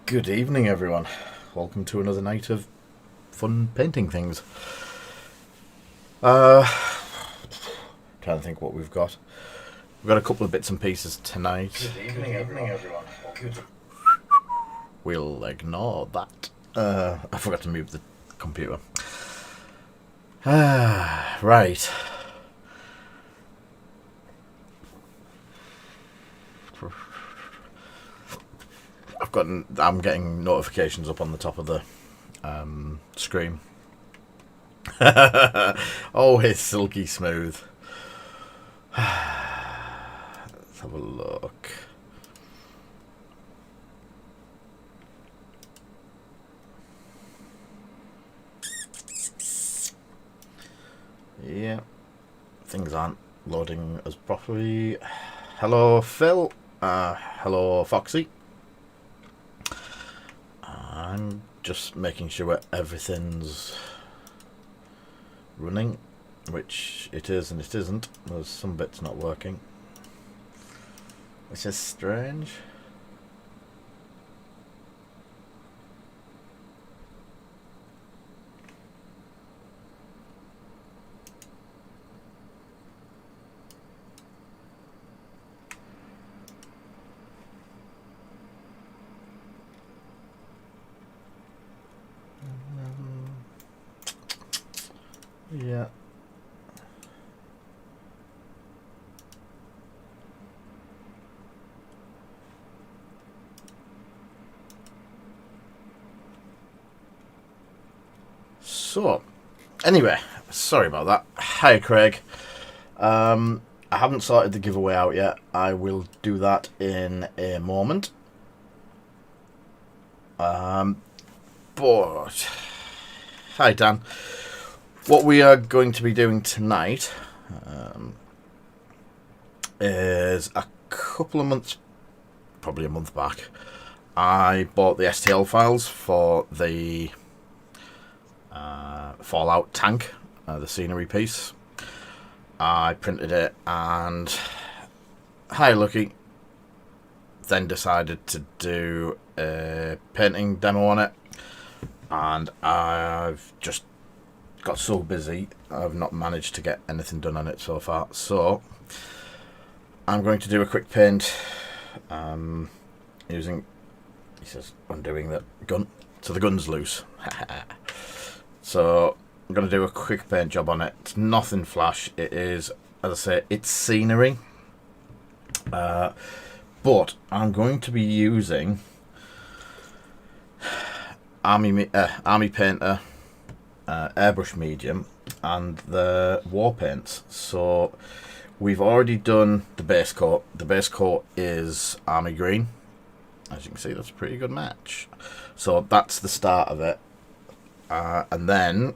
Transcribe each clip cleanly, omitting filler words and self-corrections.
Good evening, everyone. Welcome to another night of fun painting things. Trying to think what we've got. We've got a couple of bits and pieces tonight. Good evening, everyone. Good. We'll ignore that. I forgot to move the computer. Right. I'm getting notifications up on the top of the screen. Oh, it's silky smooth. Let's have a look. Yeah, things aren't loading as properly. Hello, Phil. Hello, Foxy. I'm just making sure everything's running, which it is and it isn't. There's some bits not working, which is strange. Yeah. So, anyway, sorry about that. Hi, Craig. I haven't sorted the giveaway out yet. I will do that in a moment. But hi, Dan. What we are going to be doing tonight is a couple of months, probably a month back, I bought the STL files for the Fallout tank, the scenery piece. I printed it and, hi Lucky, then decided to do a painting demo on it, and I've just got so busy I've not managed to get anything done on it so far. So I'm going to do a quick paint using, he says, undoing the gun, so the gun's loose. So I'm going to do a quick paint job on it. It's nothing flash. It is, as I say, it's scenery. But I'm going to be using Army Painter airbrush medium and the war paints. So we've already done the base coat. The base coat is army green. As you can see, that's a pretty good match. So that's the start of it. And then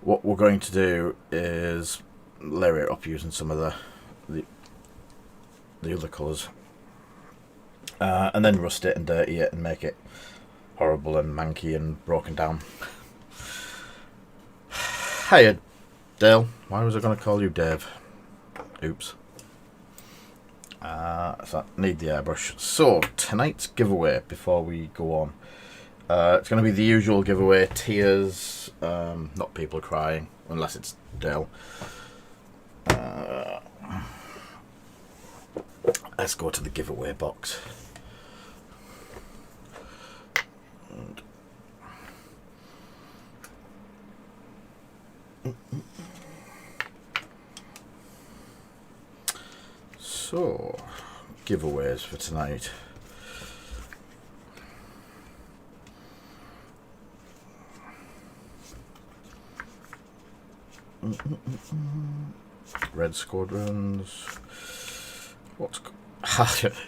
what we're going to do is layer it up using some of the other colours, and then rust it and dirty it and make it horrible and manky and broken down. Hiya, Dale. Why was I going to call you Dave? Oops. So I need the airbrush. So tonight's giveaway, before we go on, it's going to be the usual giveaway: tears, not people crying, unless it's Dale. Let's go to the giveaway box. So, giveaways for tonight. Red Squadrons. What's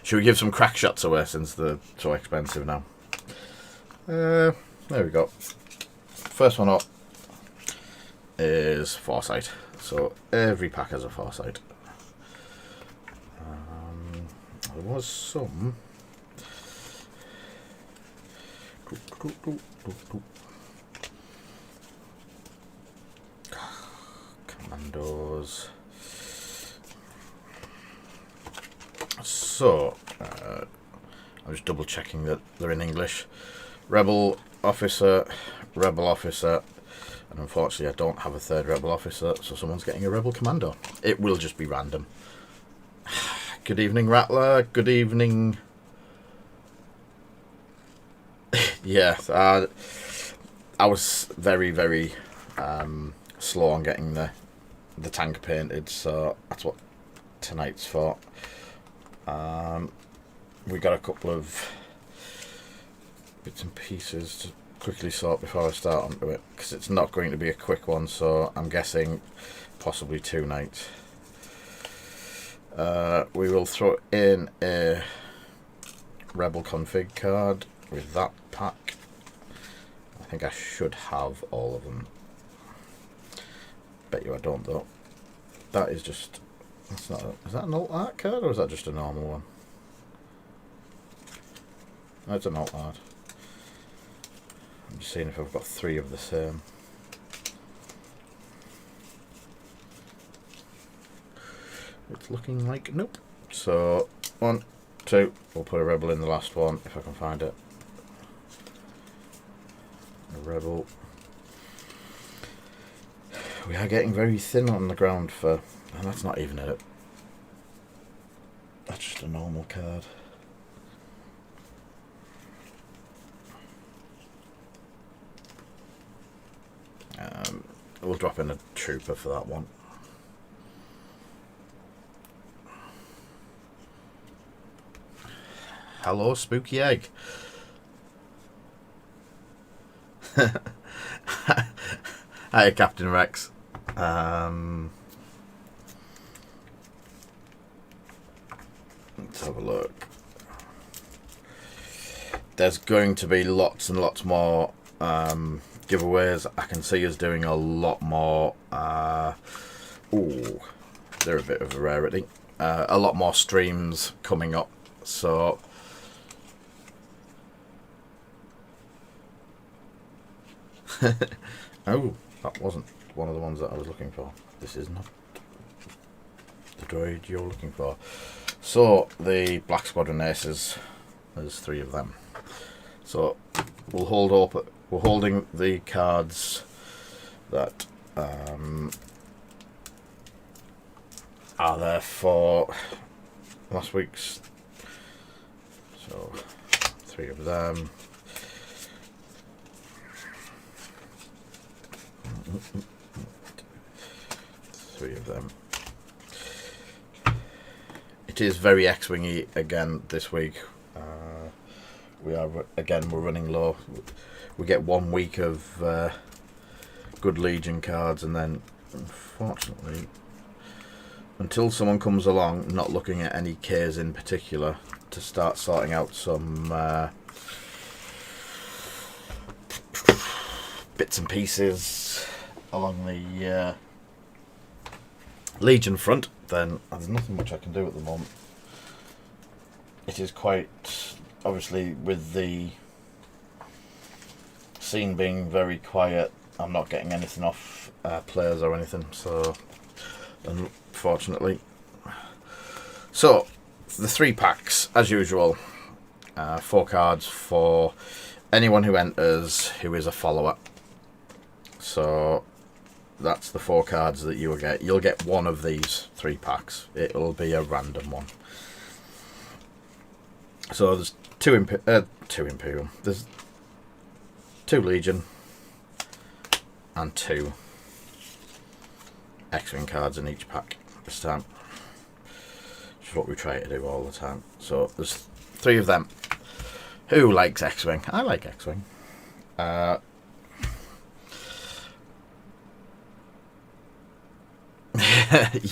should we give some crack shots away since they're so expensive now? There we go. First one up is Foresight. So every pack has a Foresight. There was some. Commandos. So I'm just double checking that they're in English. Rebel officer, rebel officer, and unfortunately I don't have a third rebel officer, so someone's getting a rebel commando. It will just be random. Good evening, Rattler. Good evening. Yeah, I was very, very slow on getting the tank painted, so that's what tonight's for. We got a couple of bits and pieces to quickly sort before I start onto it, because it's not going to be a quick one, so I'm guessing possibly 2 nights. We will throw in a rebel config card with that pack. I think I should have all of them. Bet you I don't though. That is just, that's not is that an alt art card or is that just a normal one? That's an alt art. I'm just seeing if I've got 3 of the same. It's looking like nope. So 1, 2. We'll put a rebel in the last one if I can find it. A rebel. We are getting very thin on the ground for, and that's not even it. That's just a normal card. We'll drop in a trooper for that one. Hello, Spooky Egg. Hi, Captain Rex. Let's have a look. There's going to be lots and lots more giveaways. I can see us doing a lot more. Ooh, they're a bit of a rarity. A lot more streams coming up. So oh, that wasn't one of the ones that I was looking for. This is not the droid you're looking for. So the Black Squadron Aces, there's 3 of them. So we'll hold up. We're holding the cards that are there for last week's. So 3 of them. Three of them. It is very X-wingy again this week. We're running low. We get 1 week of good Legion cards, and then unfortunately, until someone comes along, not looking at any Ks in particular, to start sorting out some bits and pieces along the Legion front, then there's nothing much I can do at the moment. It is quite, obviously, with the scene being very quiet, I'm not getting anything off players or anything, so unfortunately. So the 3 packs as usual, 4 cards for anyone who enters who is a follower. So that's the 4 cards that you will get. You'll get one of these 3 packs. It'll be a random one. So there's 2 Imperial. There's 2 Legion and 2 X-Wing cards in each pack this time. Which is what we try to do all the time. So there's 3 of them. Who likes X-Wing? I like X-Wing.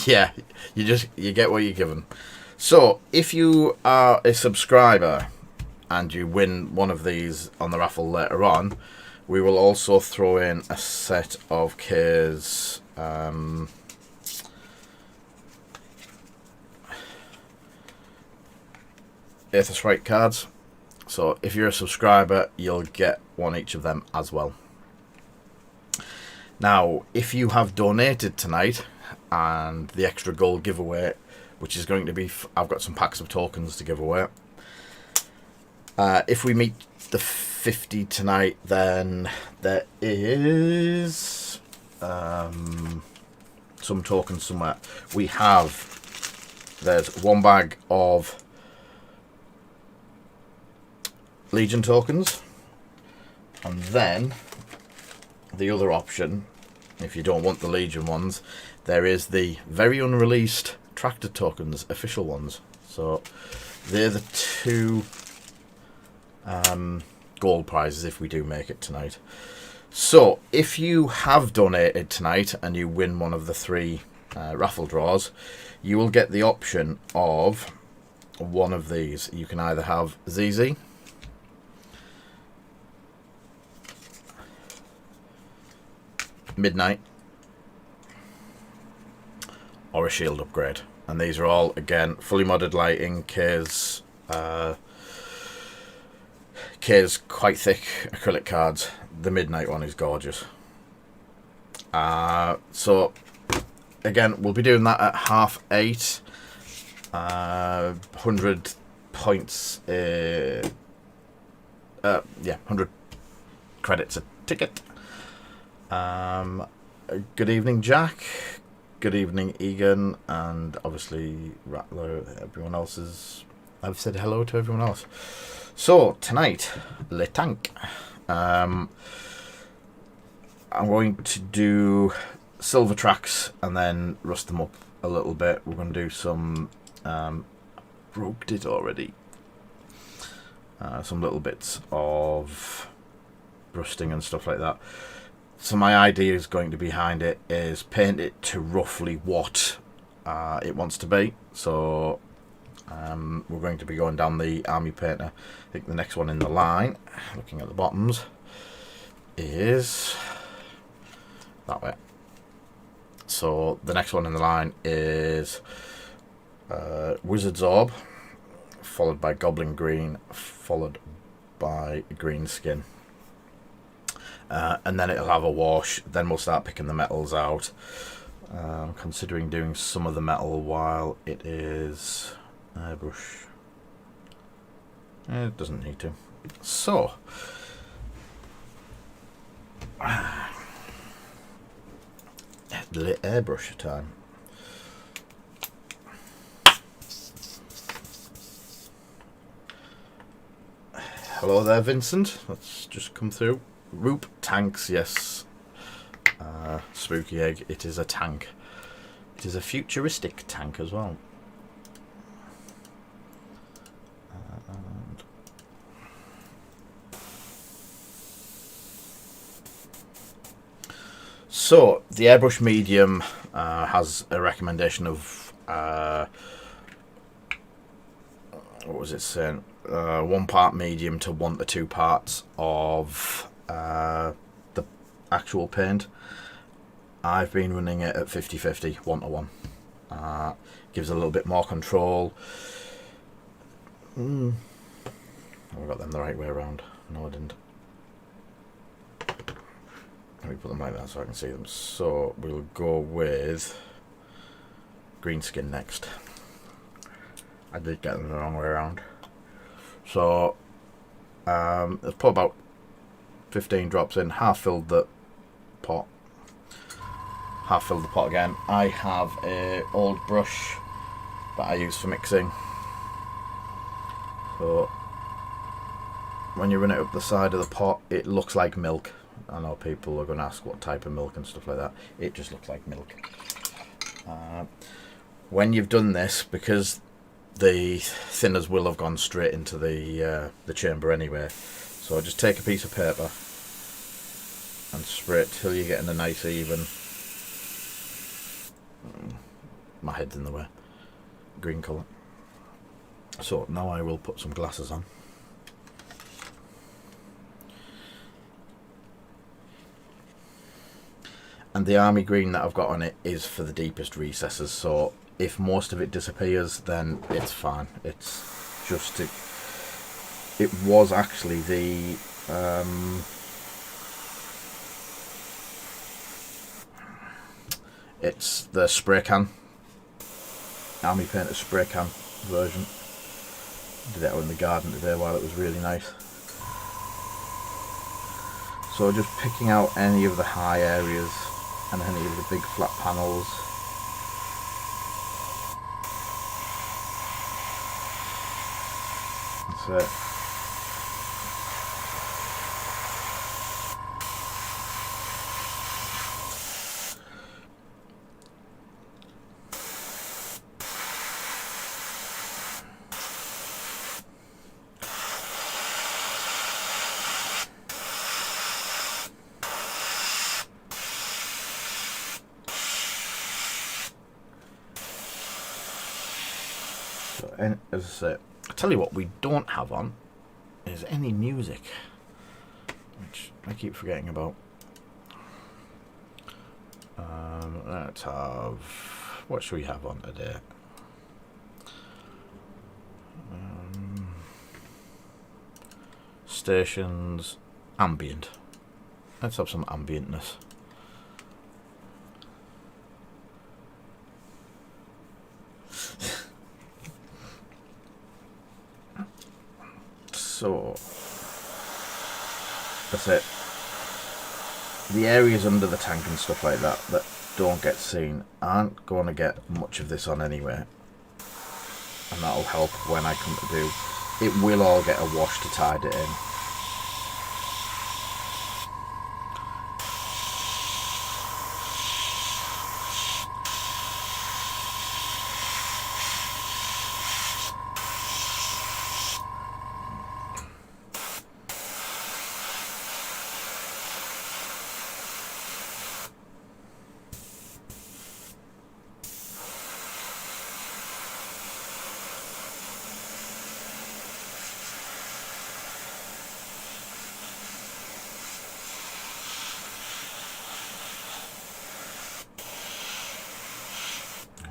Yeah, you get what you're given. So if you are a subscriber and you win one of these on the raffle later on, we will also throw in a set of K's Aethys Rite cards. So if you're a subscriber, you'll get one each of them as well. Now, if you have donated tonight, and the extra gold giveaway, which is going to be, I've got some packs of tokens to give away. If we meet the 50 tonight, then there is some tokens somewhere. There's one bag of Legion tokens, and then the other option, if you don't want the Legion ones, there is the very unreleased Tractor tokens, official ones. So they're the two gold prizes if we do make it tonight. So if you have donated tonight and you win one of the 3 raffle draws, you will get the option of one of these. You can either have ZZ, Midnight, or a shield upgrade. And these are all, again, fully modded lighting, K's quite thick acrylic cards. The Midnight one is gorgeous. So again, we'll be doing that at 8:30. 100 points. 100 credits a ticket. Good evening, Jack. Good evening, Egan, and obviously Rattler. Everyone else is. I've said hello to everyone else. So tonight, Le Tank. I'm going to do silver tracks and then rust them up a little bit. We're going to do some. Broke it already. Some little bits of rusting and stuff like that. So my idea is going to behind it is paint it to roughly what it wants to be. So we're going to be going down the army painter. I think the next one in the line, looking at the bottoms, is that way. So the next one in the line is Wizard's Orb, followed by Goblin Green, followed by Green Skin. And then it'll have a wash. Then we'll start picking the metals out. I'm considering doing some of the metal while it is airbrush. It doesn't need to. So the airbrush time. Hello there, Vincent. Let's just come through. Roop tanks, yes. Spooky egg. It is a tank. It is a futuristic tank as well. So the airbrush medium has a recommendation of what was it saying? 1 part medium to 1 to 2 parts of the actual paint. I've been running it at 50-50, 1 to 1. Gives a little bit more control. I got them the right way around. No, I didn't. Let me put them like that so I can see them. So we'll go with green skin next. I did get them the wrong way around. So let's put about 15 drops in. Half filled the pot. Half filled the pot again. I have a old brush that I use for mixing. So when you run it up the side of the pot, it looks like milk. I know people are going to ask what type of milk and stuff like that. It just looks like milk. When you've done this, because the thinners will have gone straight into the chamber anyway, so just take a piece of paper and spray it till you're getting a nice even. My head's in the way. Green colour. So now I will put some glasses on. And the army green that I've got on it is for the deepest recesses, so if most of it disappears, then it's fine. It's just it was actually the it's the spray can, army painter spray can version. Did it out in the garden today while it was really nice. So just picking out any of the high areas and any of the big flat panels. That's it. And as I say, I tell you what we don't have on is any music, which I keep forgetting about. Let's have, what should we have on today? Stations, ambient. Let's have some ambientness. So that's it. The areas under the tank and stuff like that that don't get seen aren't going to get much of this on anyway, and that'll help when I come to do it. Will all get a wash to tide it in.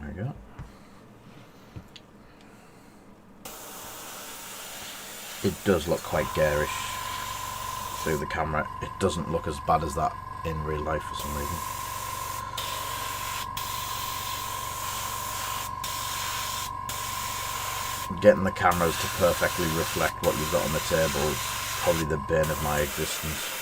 There we go. It does look quite garish through the camera. It doesn't look as bad as that in real life for some reason. Getting the cameras to perfectly reflect what you've got on the table is probably the bane of my existence.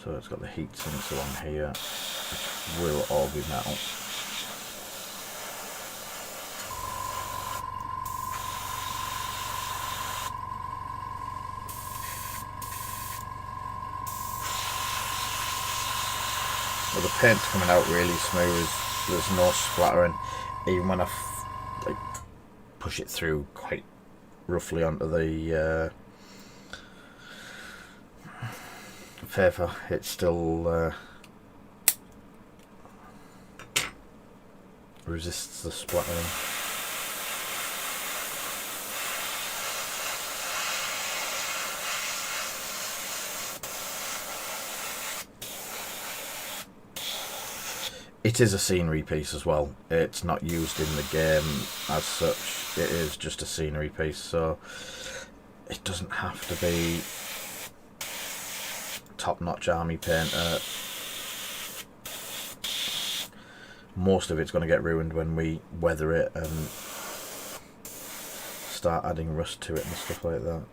So it's got the heat sinks along here, which will all be metal. Well, the paint's coming out really smooth. There's no splattering, even when I like push it through quite roughly onto the paper. It still resists the splattering. It is a scenery piece as well. It's not used in the game as such. It is just a scenery piece, so it doesn't have to be top-notch army painter. Most of it's going to get ruined when we weather it and start adding rust to it and stuff like that.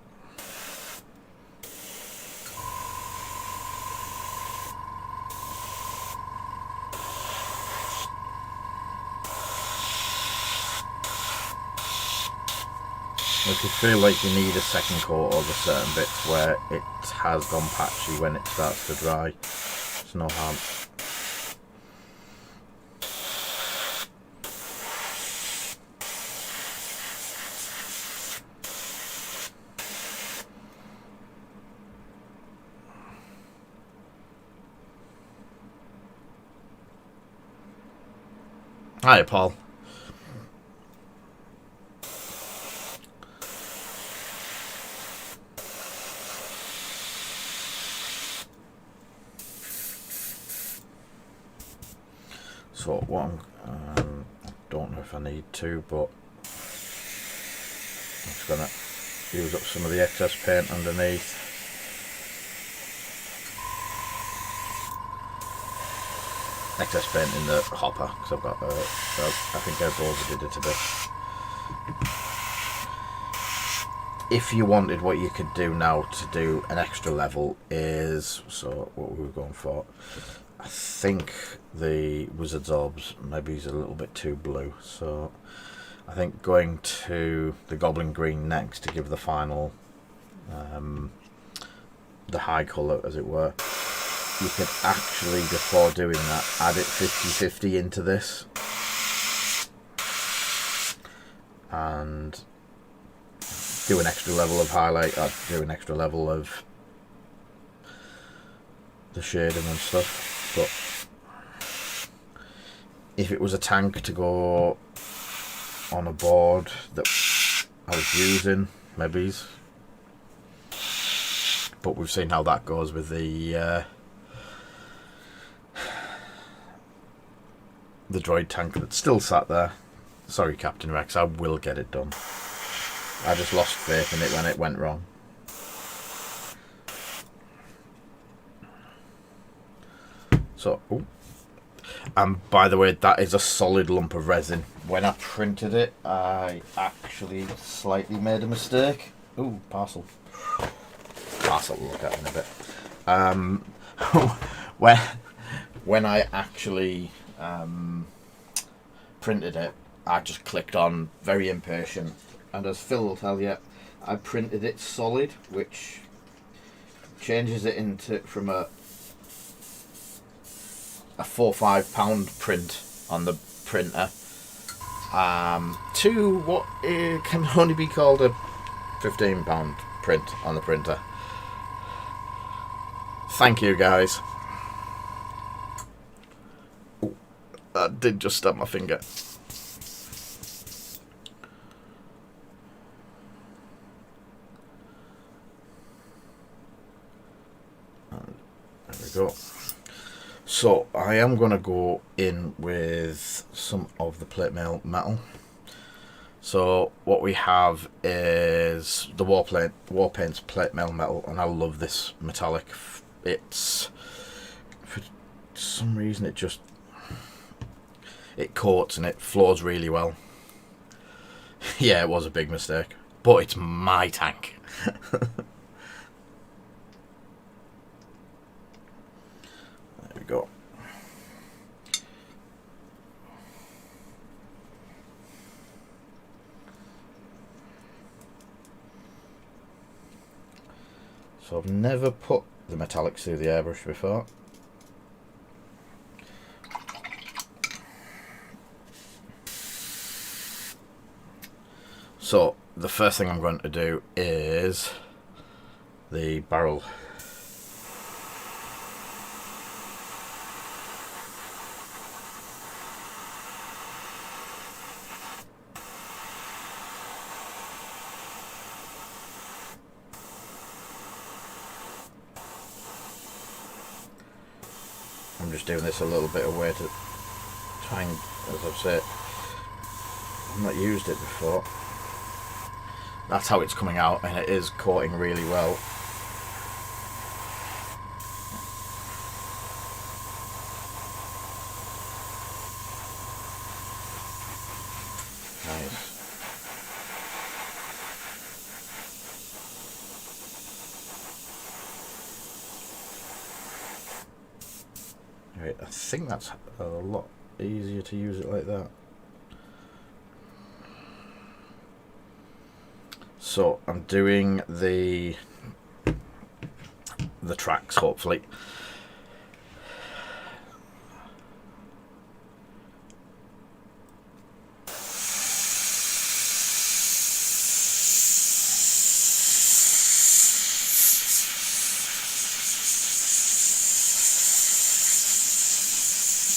If you feel like you need a second coat over certain bits where it has gone patchy when it starts to dry, it's no harm. Hi, Paul. So what I don't know if I need to, but I'm just gonna use up some of the excess paint underneath. Excess paint in the hopper because I've got I think I've overdid it a bit. If you wanted, what you could do now to do an extra level is, so what we were going for, I think the Wizard's Orbs maybe is a little bit too blue, so I think going to the Goblin Green next to give the final, the high colour as it were. You could actually, before doing that, add it 50-50 into this and do an extra level of highlight, or do an extra level of the shading and stuff. But if it was a tank to go on a board that I was using, maybe, but we've seen how that goes with the droid tank that's still sat there. Sorry, Captain Rex, I will get it done. I just lost faith in it when it went wrong. So, ooh. And by the way, that is a solid lump of resin. When I printed it, I actually slightly made a mistake. Ooh, parcel. Parcel, we'll look at in a bit. When I actually printed it, I just clicked on very impatient. And as Phil will tell you, I printed it solid, which changes it into from a 4-5 pound print on the printer to what can only be called a 15 pound print on the printer. Thank you, guys. Ooh, I did just stab my finger. There we go. So I am going to go in with some of the plate mail metal. So what we have is the war paints plate mail metal, and I love this metallic. It's, for some reason, it coats and it flows really well. Yeah, it was a big mistake, but it's my tank. There we go. So I've never put the metallics through the airbrush before. So the first thing I'm going to do is the barrel. I'm just doing this a little bit away to try and, as I've said, I've not used it before. That's how it's coming out, and it is coating really well. Nice. Right, I think that's a lot easier to use it like that. So I'm doing the tracks, hopefully.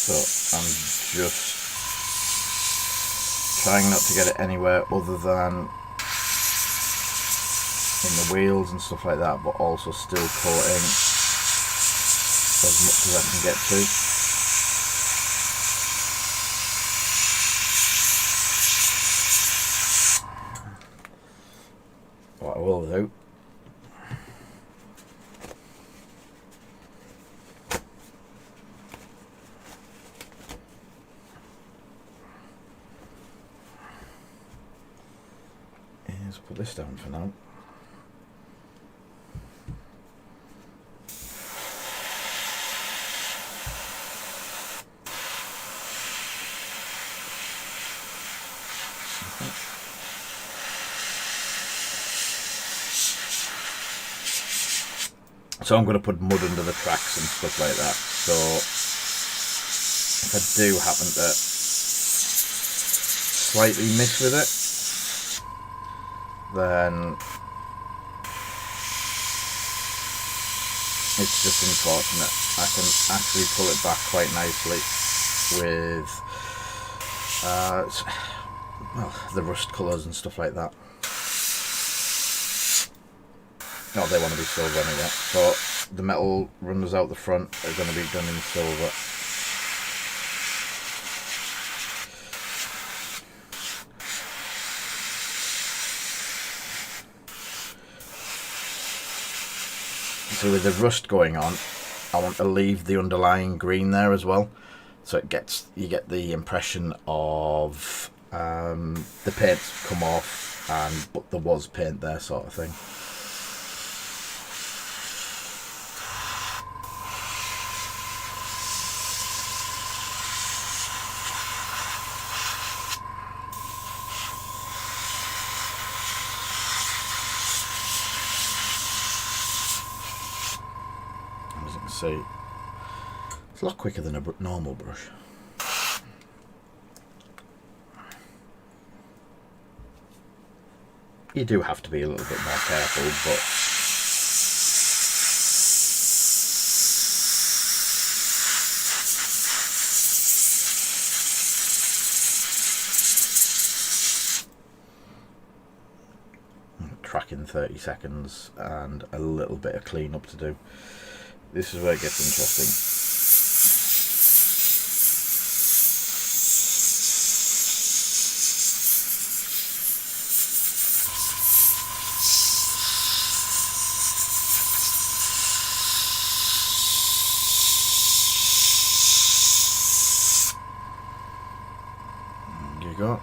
So I'm just trying not to get it anywhere other than in the wheels and stuff like that, but also still coating as much as I can get to. will do. Let's put this down for now. So I'm going to put mud under the tracks and stuff like that. So if I do happen to slightly miss with it, then it's just unfortunate. I can actually pull it back quite nicely with well, the rust colours and stuff like that. No, they want to be silver anyway. So the metal runners out the front are going to be done in silver. So with the rust going on, I want to leave the underlying green there as well, so you get the impression of the paint's come off but there was paint there, sort of thing. As you can see, it's a lot quicker than a normal brush. You do have to be a little bit more careful, but tracking 30 seconds and a little bit of clean up to do. This is where it gets interesting. There you go.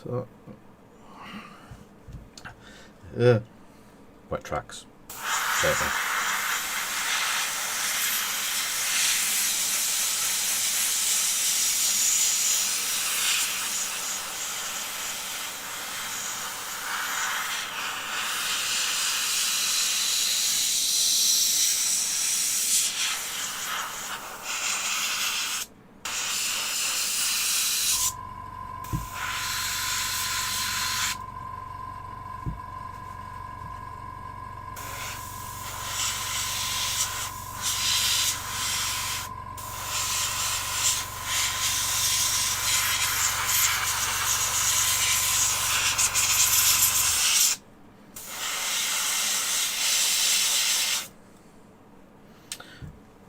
So, wet tracks. Certainly.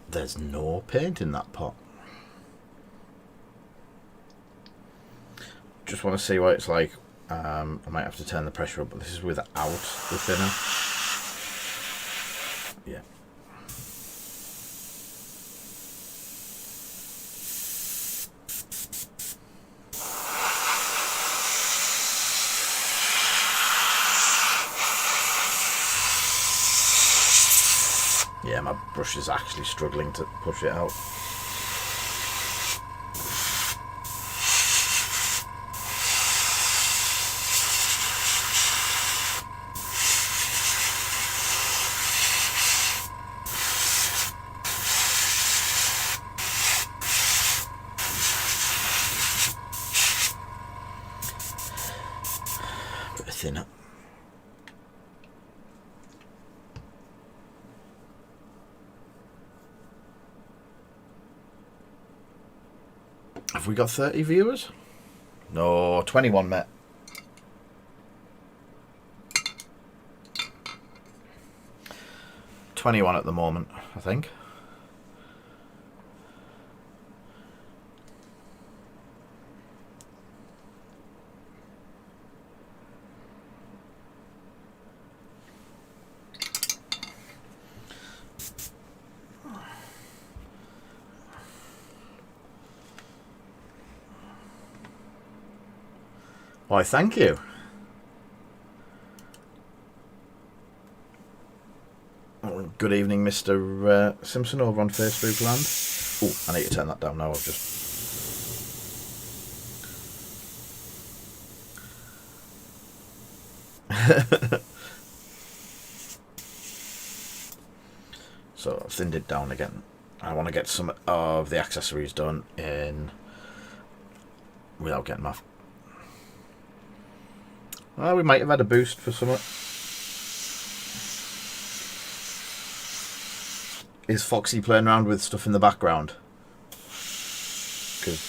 There's no paint in that pot. Just want to see what it's like. I might have to turn the pressure up, but this is without the thinner. Yeah. Yeah, my brush is actually struggling to push it out. thinner. Have we got 30 viewers? No, 21, mate. $21 at the moment, I think. Why, thank you. Good evening, Mr. Simpson over on Facebook land. Oh, I need to turn that down now. I've just... So I've thinned it down again. I want to get some of the accessories done in without getting my... Well, we might have had a boost for some. Is Foxy playing around with stuff in the background? Because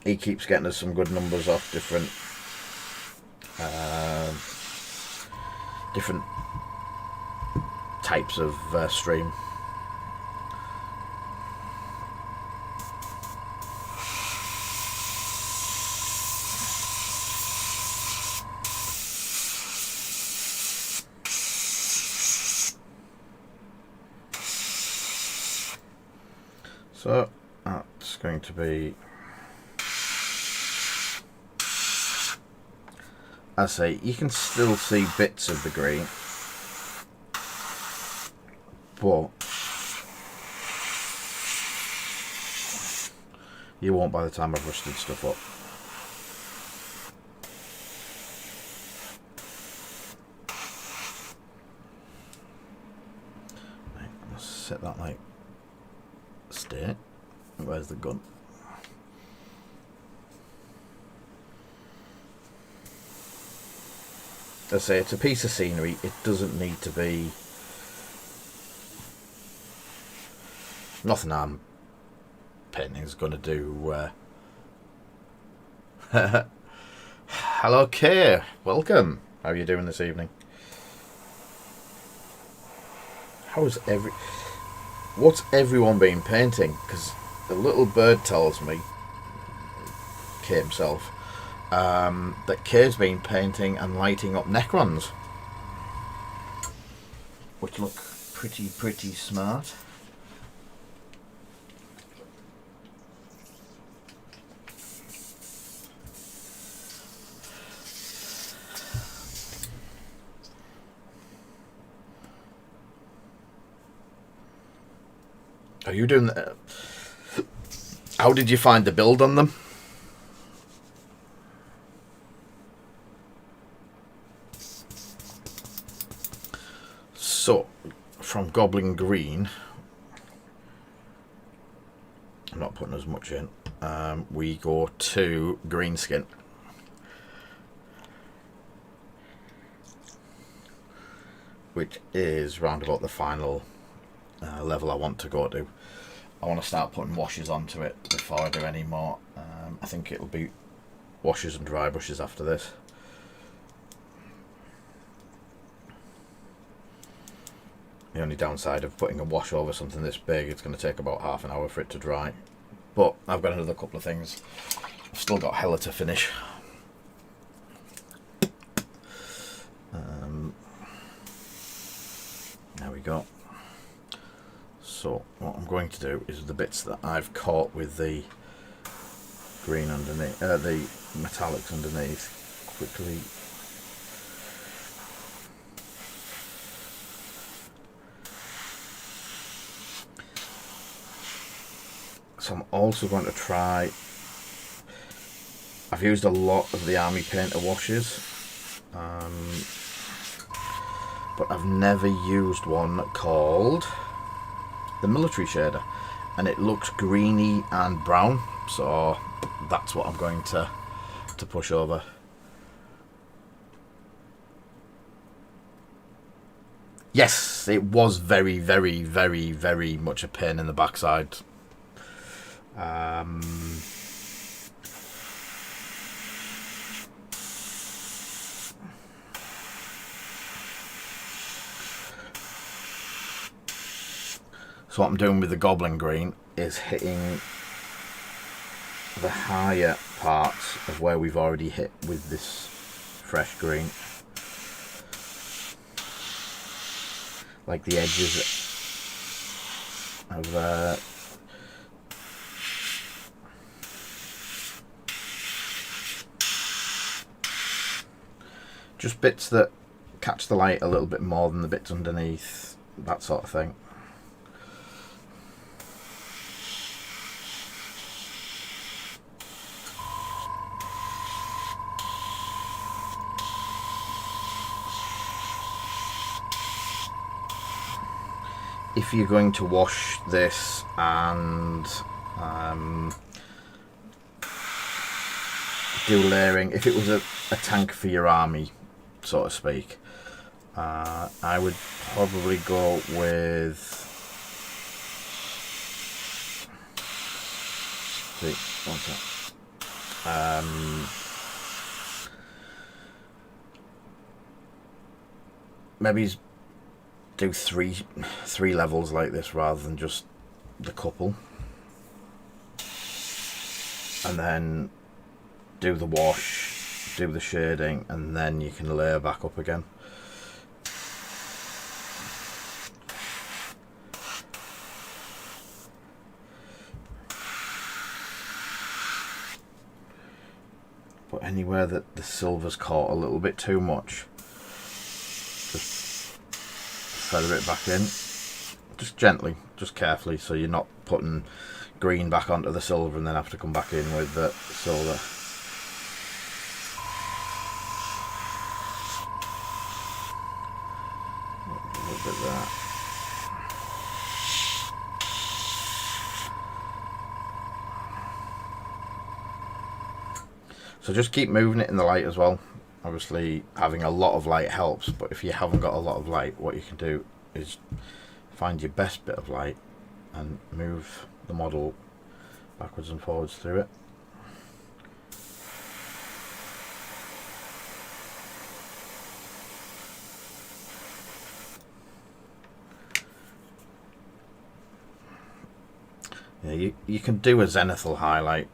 he keeps getting us some good numbers off different types of stream. So that's going to be, I say, you can still see bits of the green, but you won't by the time I've rusted stuff up. Right, let's set that like stay. Where's the gun? I say it's a piece of scenery. It doesn't need to be nothing I'm painting is going to do. Hello, Kay. Welcome. How are you doing this evening? What's everyone been painting? Because the little bird tells me, Kay himself, that Kay's been painting and lighting up Necrons, which look pretty smart. Are you doing that? How did you find the build on them? So, from Goblin Green, I'm not putting as much in, we go to Greenskin. Which is round about the final level I want to go to. I want to start putting washes onto it before I do any more. I think it'll be washes and dry brushes after this. The only downside of putting a wash over something this big, it's going to take about half an hour for it to dry. But I've got another couple of things. I've still got hella to finish. There we go. So what I'm going to do is the bits that I've caught with the green underneath, the metallics underneath, quickly so I'm also going to try, I've used a lot of the Army Painter washes, but I've never used one called the Military Shader, and it looks greeny and brown, so that's what I'm going to to push over. Yes, it was very, very, very, very much a pain in the backside. So what I'm doing with the goblin green is hitting the higher parts of where we've already hit with this fresh green. Like the edges of just bits that catch the light a little bit more than the bits underneath, that sort of thing. If you're going to wash this and do layering, if it was a tank for your army, so to speak, I would probably go with maybe do three levels like this rather than just the couple, and then do the wash, do the shading, and then you can layer back up again. But anywhere that the silver's caught a little bit too much, just feather it back in, just gently, just carefully, so you're not putting green back onto the silver and then have to come back in with the silver. A little bit there. So just keep moving it in the light as well. Obviously having a lot of light helps, but if you haven't got a lot of light, what you can do is find your best bit of light and move the model backwards and forwards through it. Yeah, you can do a zenithal highlight,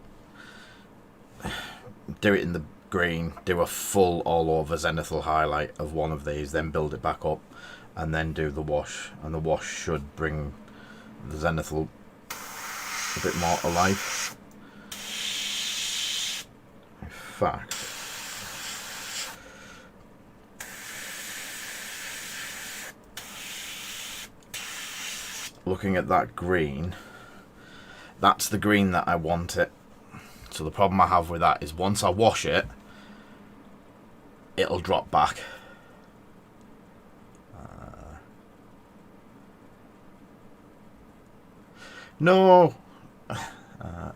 do it in the green, do a full all over zenithal highlight of one of these, then build it back up, and then do the wash, and the wash should bring the zenithal a bit more to life. In fact, looking at that green, that's the green that I want it. So the problem I have with that is once I wash it, it'll drop back. No!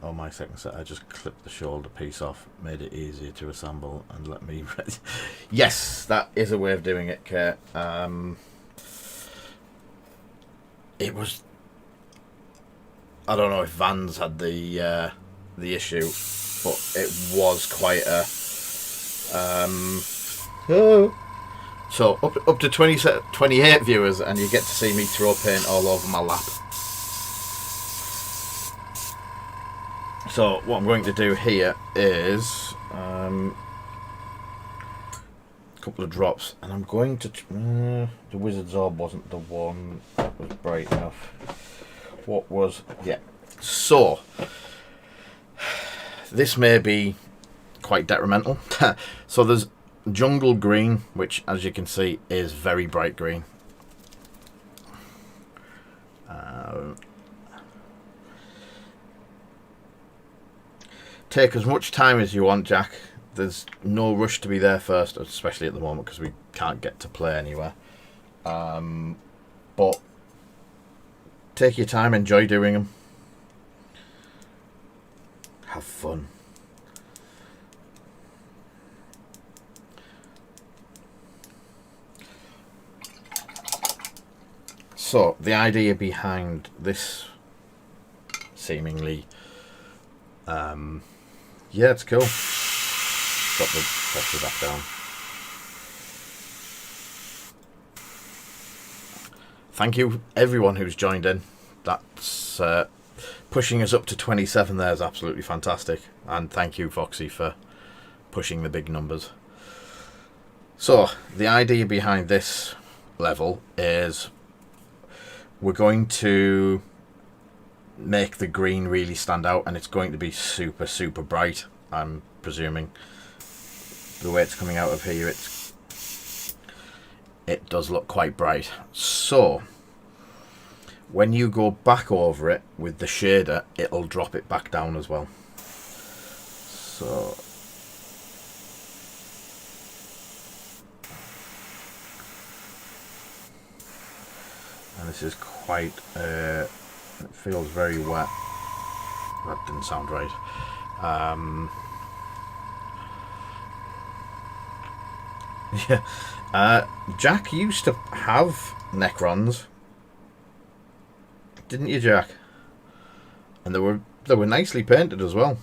Oh, my second set, I just clipped the shoulder piece off, made it easier to assemble, and let me... Yes, that is a way of doing it, Kate. It was... I don't know if Vans had the issue, but it was quite a... So, up to 28 viewers, and you get to see me throw paint all over my lap. So what I'm going to do here is a couple of drops, and I'm going to the Wizard's Orb wasn't the one that was bright enough. What was, yeah, so this may be quite detrimental. So there's Jungle Green, which as you can see is very bright green. Take as much time as you want, Jack. There's no rush to be there first, especially at the moment because we can't get to play anywhere. But take your time, enjoy doing them. Have fun. So, the idea behind this seemingly... yeah, it's cool. Drop the pressure back down. Thank you, everyone who's joined in. That's pushing us up to 27 there is absolutely fantastic. And thank you, Foxy, for pushing the big numbers. So, the idea behind this level is we're going to make the green really stand out, and it's going to be super, super bright, I'm presuming. The way it's coming out of here, it does look quite bright. So, when you go back over it with the shader, it'll drop it back down as well. So... and this is quite, it feels very wet. That didn't sound right. Yeah. Jack used to have Necrons, didn't you, Jack? And they were nicely painted as well.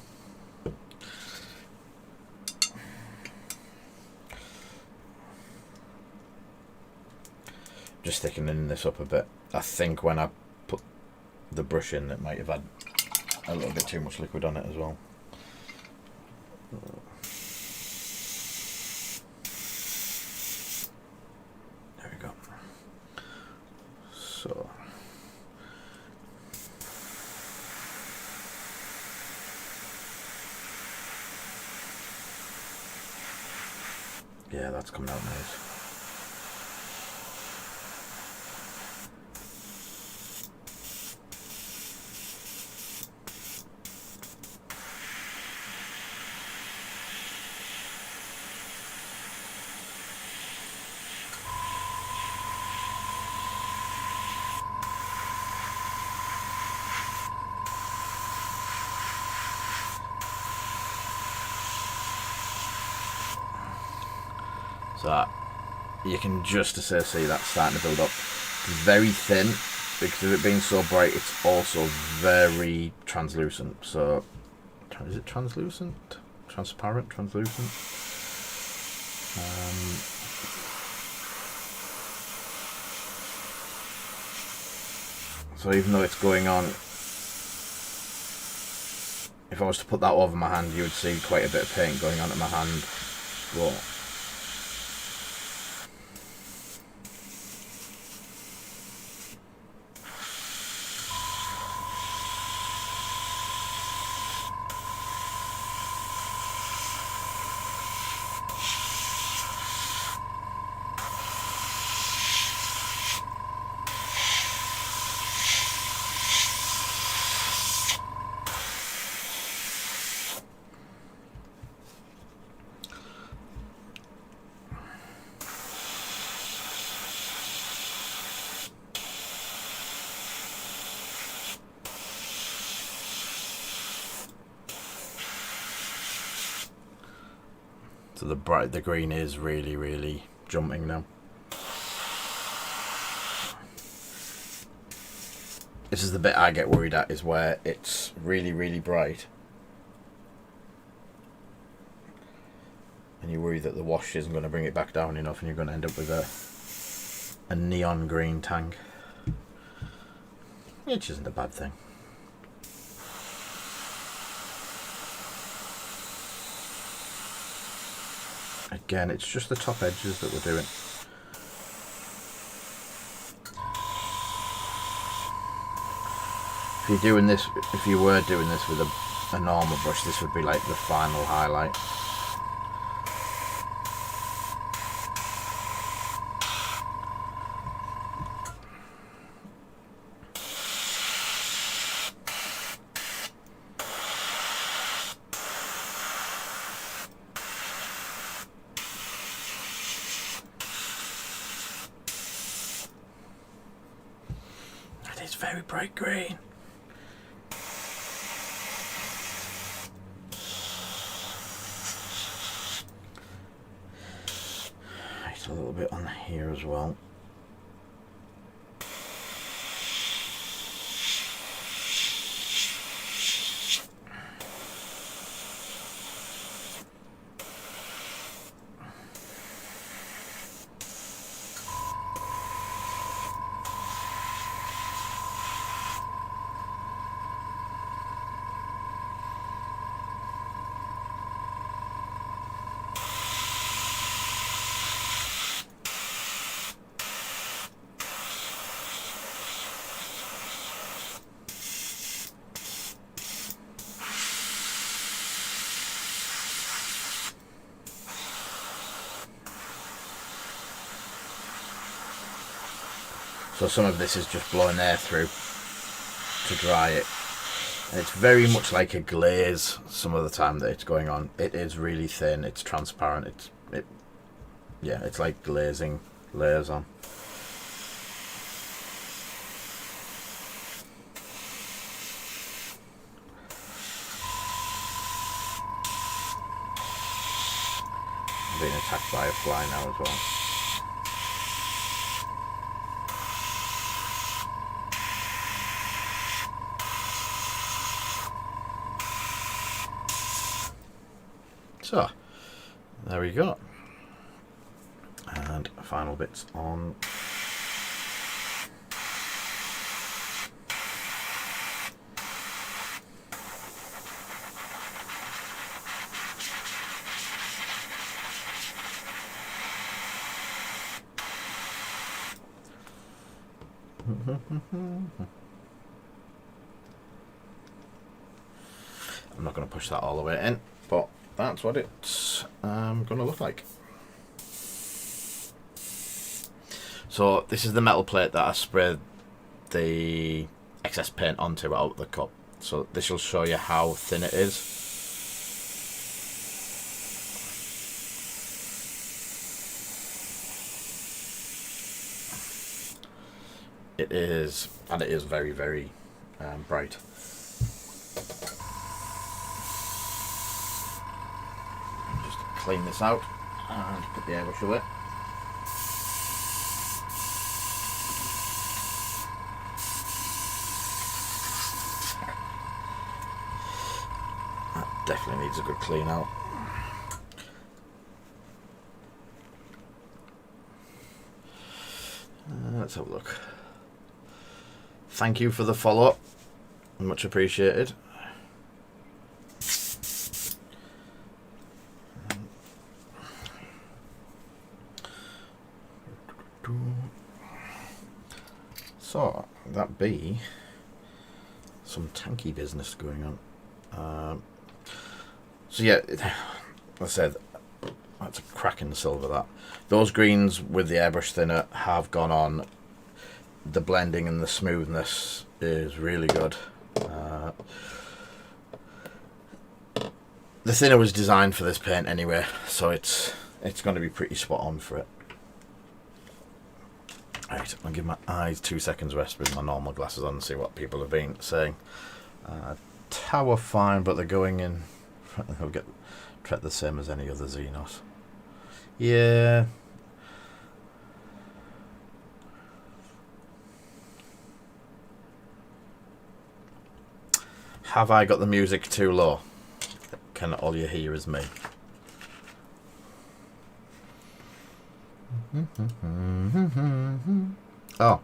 Just thickening this up a bit. I think when I put the brush in, it might have had a little bit too much liquid on it as well. There we go. So... yeah, that's coming out nice. So you can just see that starting to build up. It's very thin because of it being so bright. It's also very translucent. So is it translucent? Transparent? Translucent? So even though it's going on, if I was to put that over my hand, you would see quite a bit of paint going onto my hand. But so the green is really, really jumping now. This is the bit I get worried at, is where it's really, really bright and you worry that the wash isn't going to bring it back down enough and you're going to end up with a neon green tank, which isn't a bad thing. Again, it's just the top edges that we're doing. If you were doing this with a normal brush, this would be like the final highlight. It's very bright green. Right, a little bit on here as well. So some of this is just blowing air through to dry it. And it's very much like a glaze some of the time that it's going on. It is really thin, it's transparent, it's like glazing layers on. I'm being attacked by a fly now as well. So, there we go. And final bits on. I'm not going to push that all the way in, but that's what it's going to look like. So this is the metal plate that I sprayed the excess paint onto out of the cup. So this will show you how thin it is. It is, and it is very, very bright. Just clean this out and put the airbrush away. That definitely needs a good clean out. Let's have a look. Thank you for the follow-up. Much appreciated. So, that be some tanky business going on. So yeah, I said, that's a cracking silver that. Those greens with the airbrush thinner have gone on. The blending and the smoothness is really good. The thinner was designed for this paint anyway, so it's going to be pretty spot on for it. Right, I'll give my eyes 2 seconds rest with my normal glasses on and see what people have been saying. Tower fine, but they're going in. They'll get treat the same as any other Xenos. Yeah. Have I got the music too low? Can all you hear is me? Oh.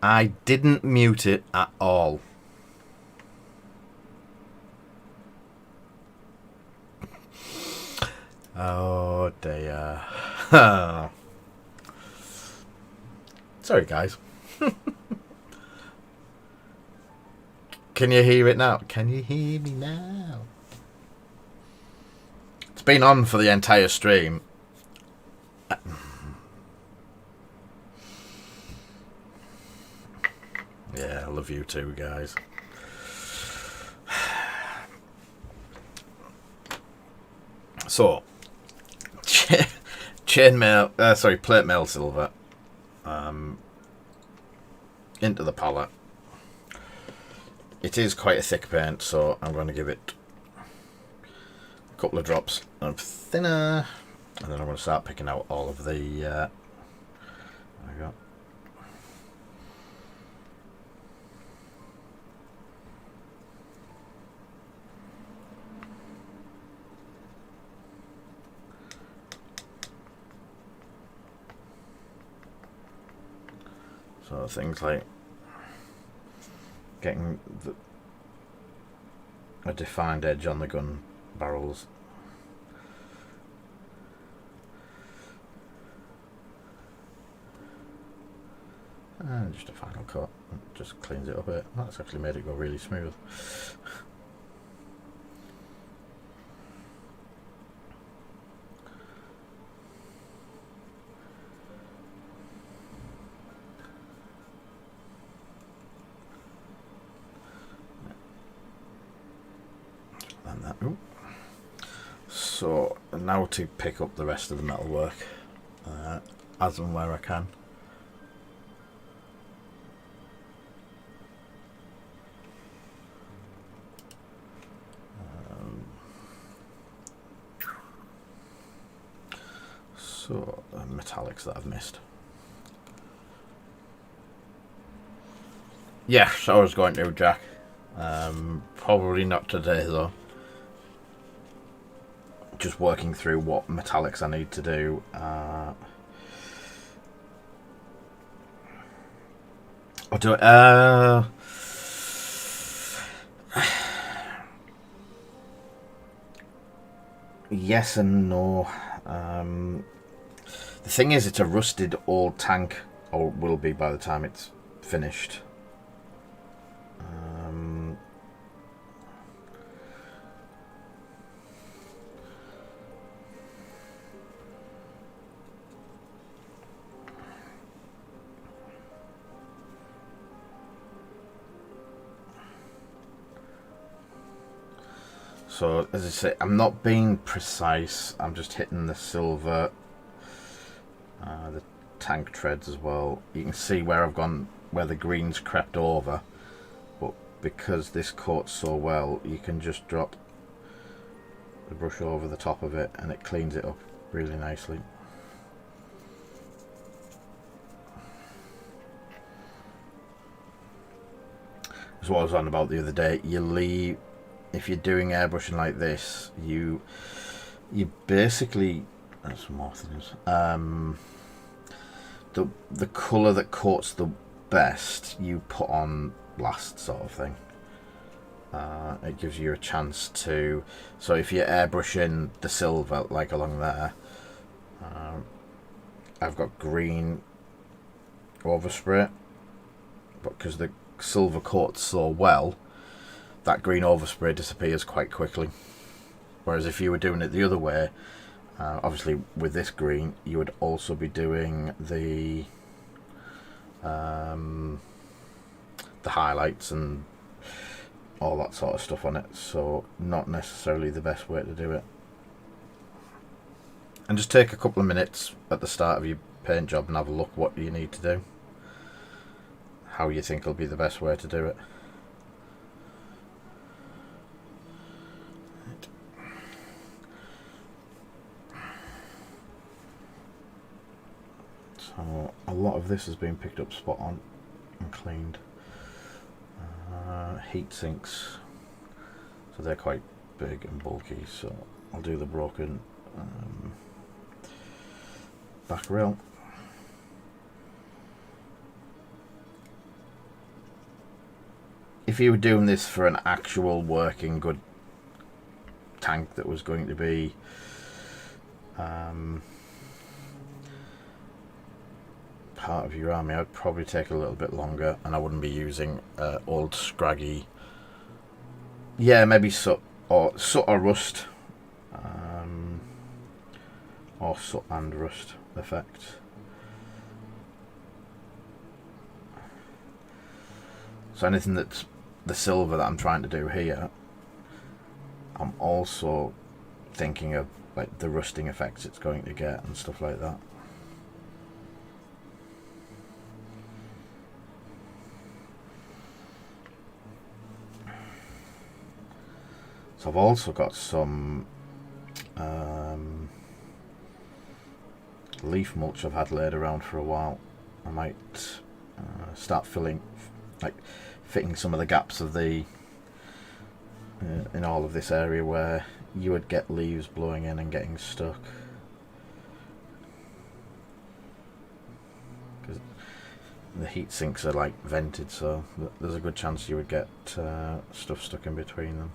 I didn't mute it at all. Oh dear. Sorry guys. Can you hear it now? Can you hear me now? It's been on for the entire stream. Yeah, I love you too, guys. So, plate mail silver into the palette. It is quite a thick paint, so I'm going to give it a couple of drops of thinner, and then I'm going to start picking out all of the there we go. So things like getting a defined edge on the gun barrels. And just a final cut. It just cleans it up a bit. That's actually made it go really smooth. So now to pick up the rest of the metalwork, as and where I can. So metallics that I've missed. Yes, I was going to, Jack. Probably not today though. Just working through what metallics I need to do. I'll do it. Yes and no. The thing is, it's a rusted old tank, or will be by the time it's finished. So, as I say, I'm not being precise. I'm just hitting the silver, the tank treads as well. You can see where I've gone, where the green's crept over. But because this coats so well, you can just drop the brush over the top of it and it cleans it up really nicely. That's what I was on about the other day. You leave... If you're doing airbrushing like this, you basically, there's some more things. The colour that coats the best you put on last, sort of thing. It gives you a chance to. So if you're airbrushing the silver, like along there, I've got green overspray, but because the silver coats so well, that green overspray disappears quite quickly. Whereas if you were doing it the other way, obviously with this green, you would also be doing the highlights and all that sort of stuff on it. So not necessarily the best way to do it. And just take a couple of minutes at the start of your paint job and have a look what you need to do. How you think will be the best way to do it. So a lot of this has been picked up spot on and cleaned. Heat sinks, so they're quite big and bulky, so I'll do the broken back rail. If you were doing this for an actual working good tank that was going to be part of your army, I'd probably take a little bit longer, and I wouldn't be using old scraggy, maybe soot or rust, or soot and rust effect. So anything that's the silver that I'm trying to do here, I'm also thinking of like the rusting effects it's going to get and stuff like that. So I've also got some leaf mulch I've had laid around for a while. I might start fitting some of the gaps of the in all of this area where you would get leaves blowing in and getting stuck. Because the heat sinks are like vented, so there's a good chance you would get stuff stuck in between them.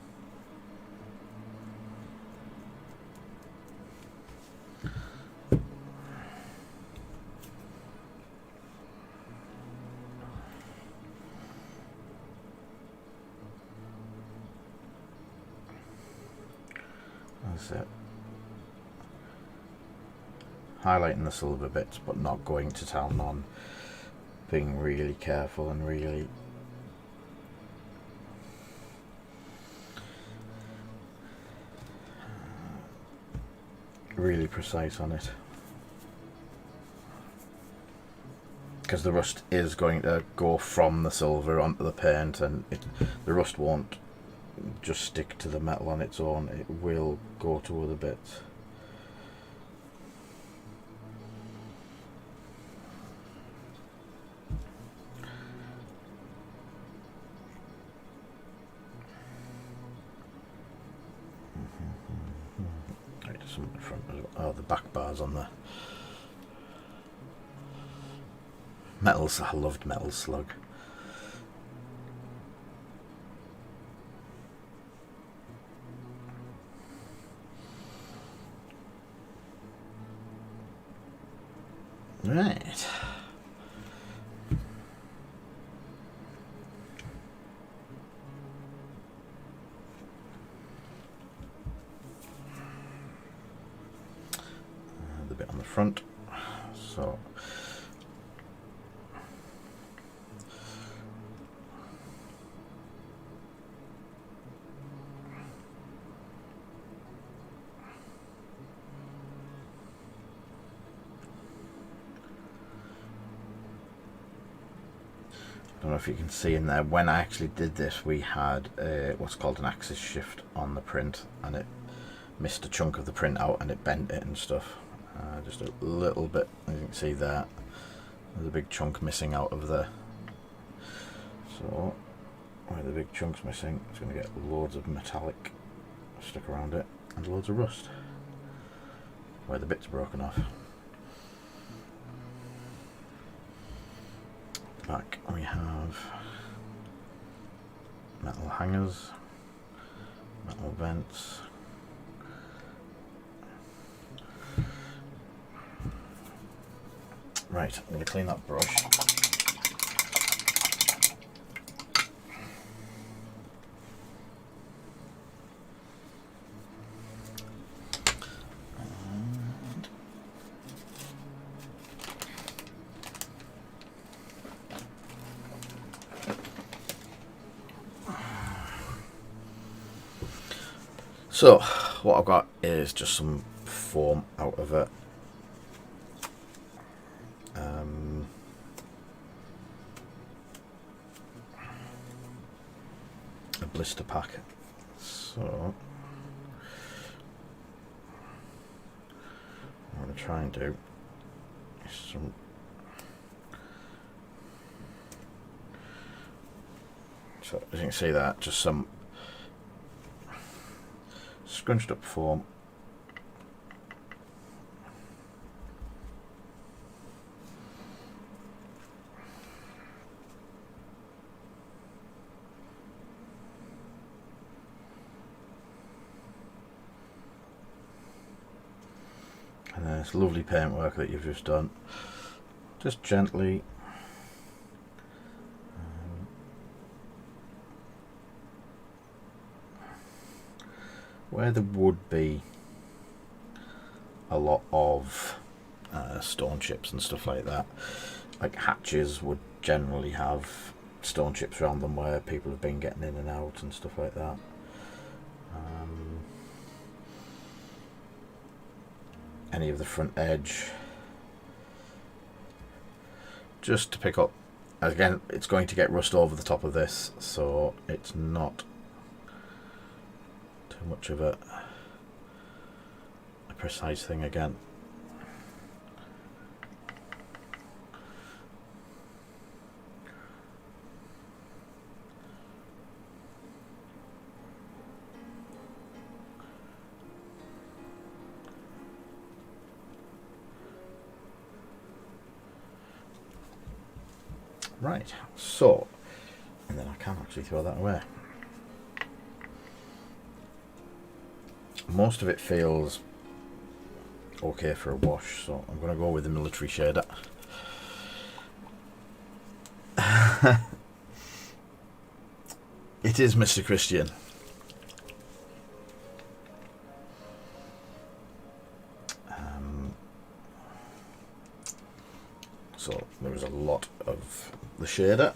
That's it. Highlighting the silver bits, but not going to town on. Being really careful and really really precise on it, because the rust is going to go from the silver onto the paint, and the rust won't just stick to the metal on its own, it will go to other bits. Right, some in front as well. Oh, the back bars on the metals. I loved Metal Slug. Right. The bit on the front. So I don't know if you can see in there, when I actually did this, we had what's called an axis shift on the print, and it missed a chunk of the print out and it bent it and stuff. Just a little bit, as you can see there, there's a big chunk missing out of there. So where the big chunk's missing, it's going to get loads of metallic stuck around it and loads of rust where the bit's broken off. Back we have metal hangers, metal vents. Right, I'm going to clean that brush. So what I've got is just some foam out of it. A blister pack. So what I'm going to try and do is some so as you can see that, just some scrunched up foam. And then this lovely paintwork that you've just done. Just gently where there would be a lot of stone chips and stuff like that, like hatches would generally have stone chips around them where people have been getting in and out and stuff like that. Any of the front edge, just to pick up. Again, it's going to get rust over the top of this, so it's not too much of a precise thing again. Right, so, and then I can actually throw that away. Most of it feels okay for a wash, so I'm going to go with the military shader. It is Mr. Christian. So there is a lot of the shader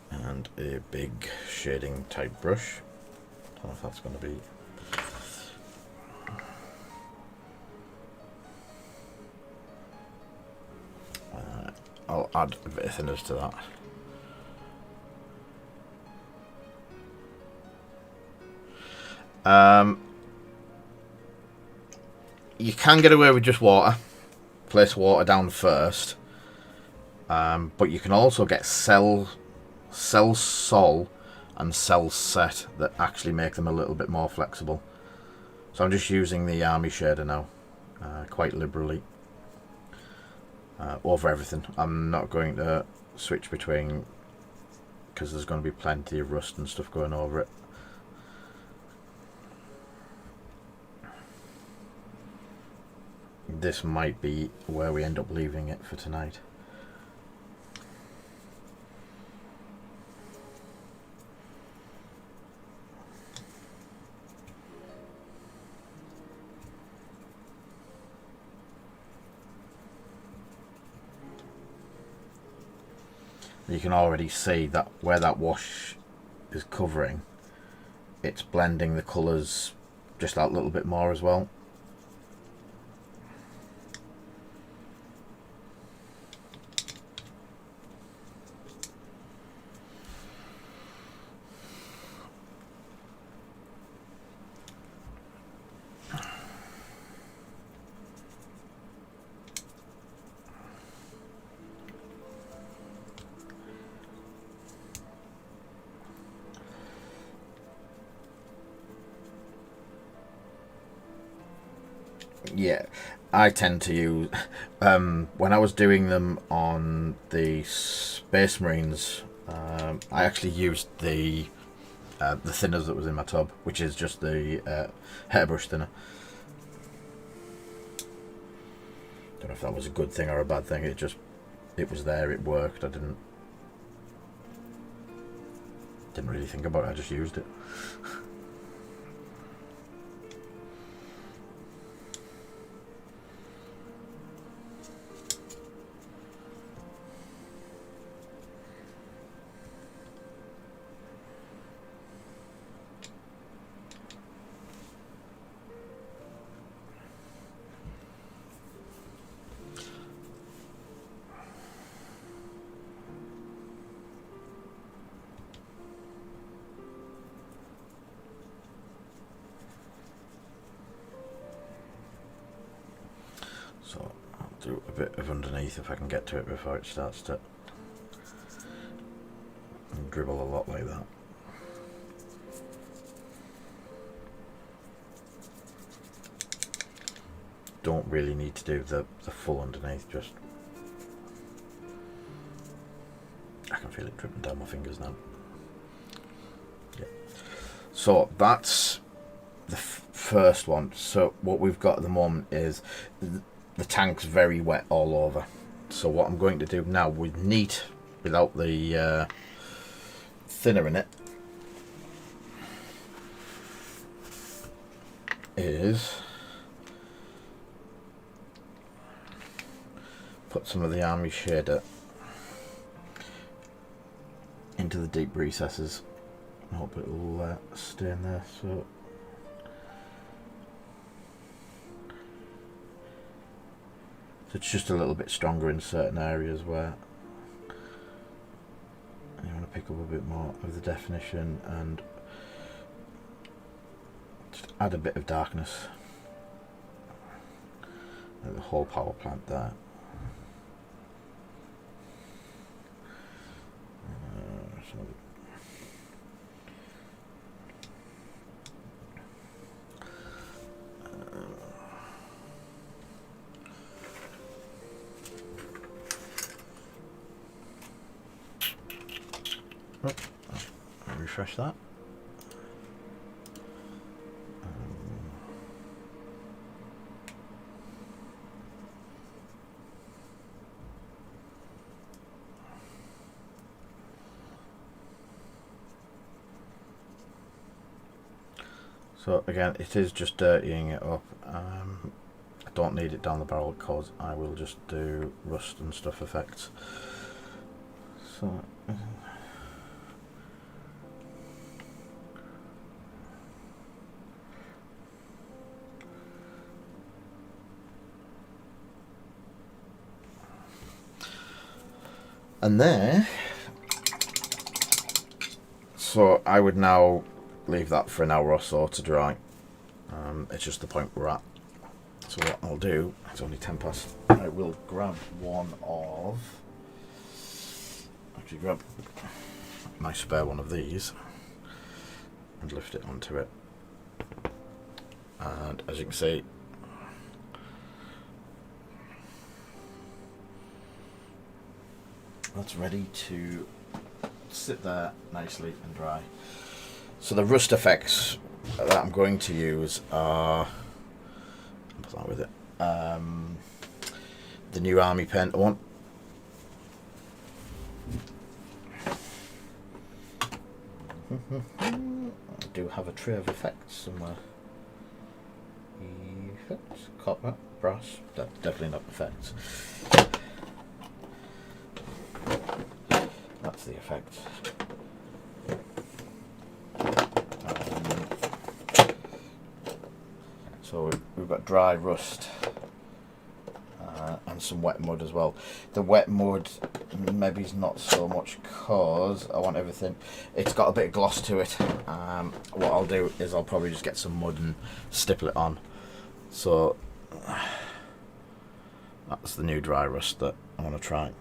and a big shading type brush. I don't know if that's going to be I'll add a bit of thinners to that. You can get away with just water. Place water down first. But you can also get cell sol and cell set that actually make them a little bit more flexible. So I'm just using the army shader now, quite liberally, over everything. I'm not going to switch between, because there's going to be plenty of rust and stuff going over it. This might be where we end up leaving it for tonight. You can already see that where that wash is covering, it's blending the colours just that little bit more as well. Yeah, I tend to use when I was doing them on the Space Marines, I actually used the thinners that was in my tub, which is just the hairbrush thinner. Don't know if that was a good thing or a bad thing. It was there, it worked. I didn't really think about it. I just used it. So I'll do a bit of underneath if I can get to it before it starts to dribble a lot like that. Don't really need to do the full underneath, just I can feel it dripping down my fingers now. Yeah. So that's the first one. So what we've got at the moment is the tank's very wet all over. So what I'm going to do now with neat, without the thinner in it, is put some of the army shader into the deep recesses. I hope it will stay in there. So it's just a little bit stronger in certain areas where you want to pick up a bit more of the definition and just add a bit of darkness. Like the whole power plant there. Refresh that. So again, it is just dirtying it up. I don't need it down the barrel because I will just do rust and stuff effects. So And there, so I would now leave that for an hour or so to dry. It's just the point we're at. So what I'll do, it's only 10 past, I will grab grab my spare one of these and lift it onto it. And as you can see, that's ready to sit there nicely and dry. So the rust effects that I'm going to use are, what's that with it? The new Army paint one. I do have a tray of effects somewhere. Effects, copper, brass, definitely not effects. That's the effect. So we've got dry rust and some wet mud as well. The wet mud maybe is not so much cause I want everything. It's got a bit of gloss to it. What I'll do is I'll probably just get some mud and stipple it on. So that's the new dry rust that I want to try.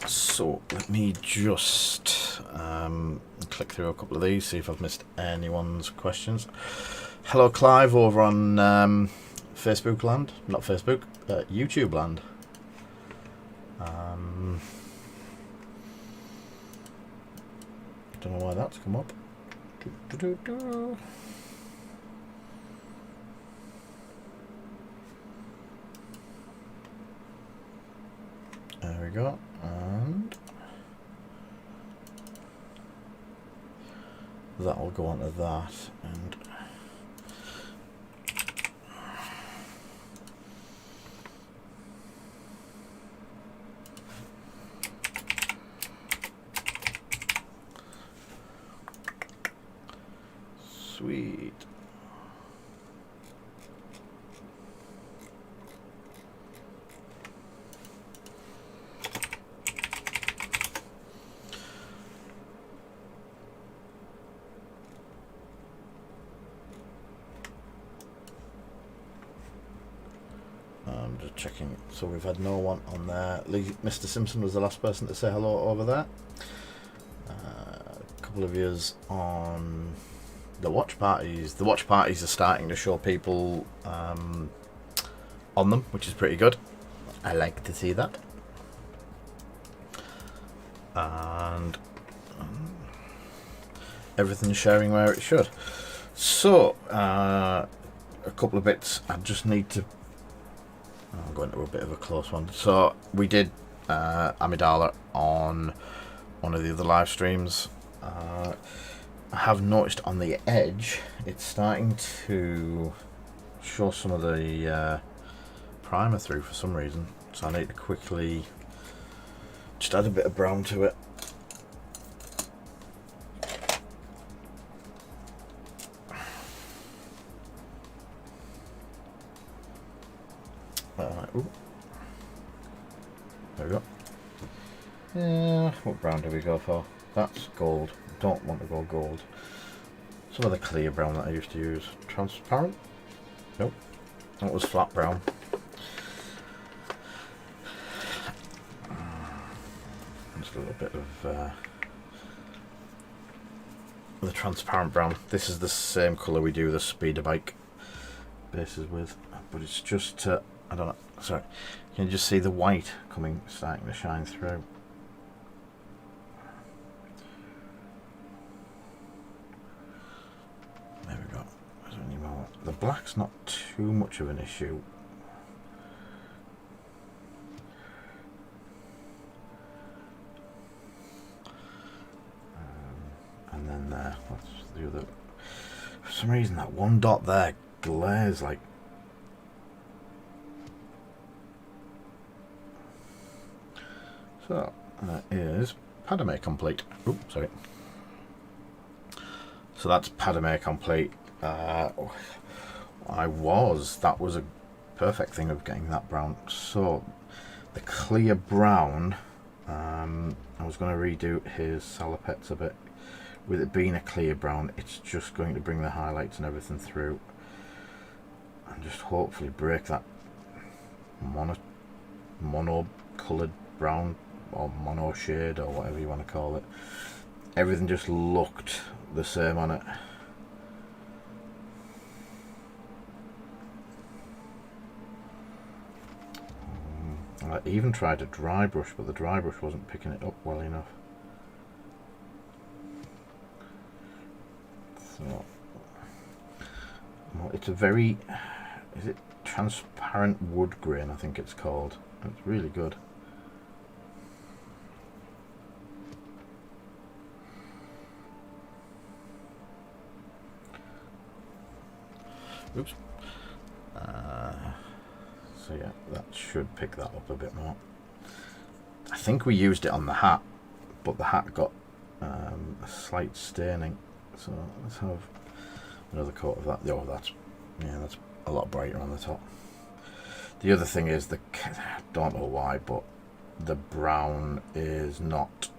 So let me just click through a couple of these, see if I've missed anyone's questions. Hello Clive over on Facebook land, not Facebook, YouTube land. Don't know why that's come up. There we go, and that'll go onto that, and sweet. I'm just checking. So we've had no one on there. Mr. Simpson was the last person to say hello over there. A couple of years on the watch parties. The watch parties are starting to show people on them, which is pretty good. I like to see that. And everything's sharing where it should. So a couple of bits I just need to, I'm going to a bit of a close one. So we did Amidala on one of the other live streams. I have noticed on the edge it's starting to show some of the primer through for some reason, so I need to quickly just add a bit of brown to it. Ooh. There we go. Yeah, what brown do we go for? That's gold. Don't want to go gold. Some of the clear brown that I used to use. Transparent? Nope. That was flat brown. Just a little bit of the transparent brown. This is the same colour we do the speeder bike bases with, but it's just I don't know. Sorry, you can just see the white starting to shine through. There we go. Is there any more? The black's not too much of an issue. And then there, what's the other? For some reason, that one dot there glares like. So that is Padme complete. Oops, sorry. So that's Padme complete. I was. That was a perfect thing of getting that brown. So, the clear brown, I was going to redo his salopettes a bit. With it being a clear brown, it's just going to bring the highlights and everything through. And just hopefully break that mono coloured brown, or mono shade, or whatever you want to call it. Everything just looked the same on it. I even tried a dry brush, but the dry brush wasn't picking it up well enough. So, well, it's a very, is it transparent wood grain, I think it's called. It's really good. Oops. So yeah, that should pick that up a bit more. I think we used it on the hat, but the hat got a slight staining. So let's have another coat of that. Oh, that's a lot brighter on the top. The other thing is I don't know why, but the brown is not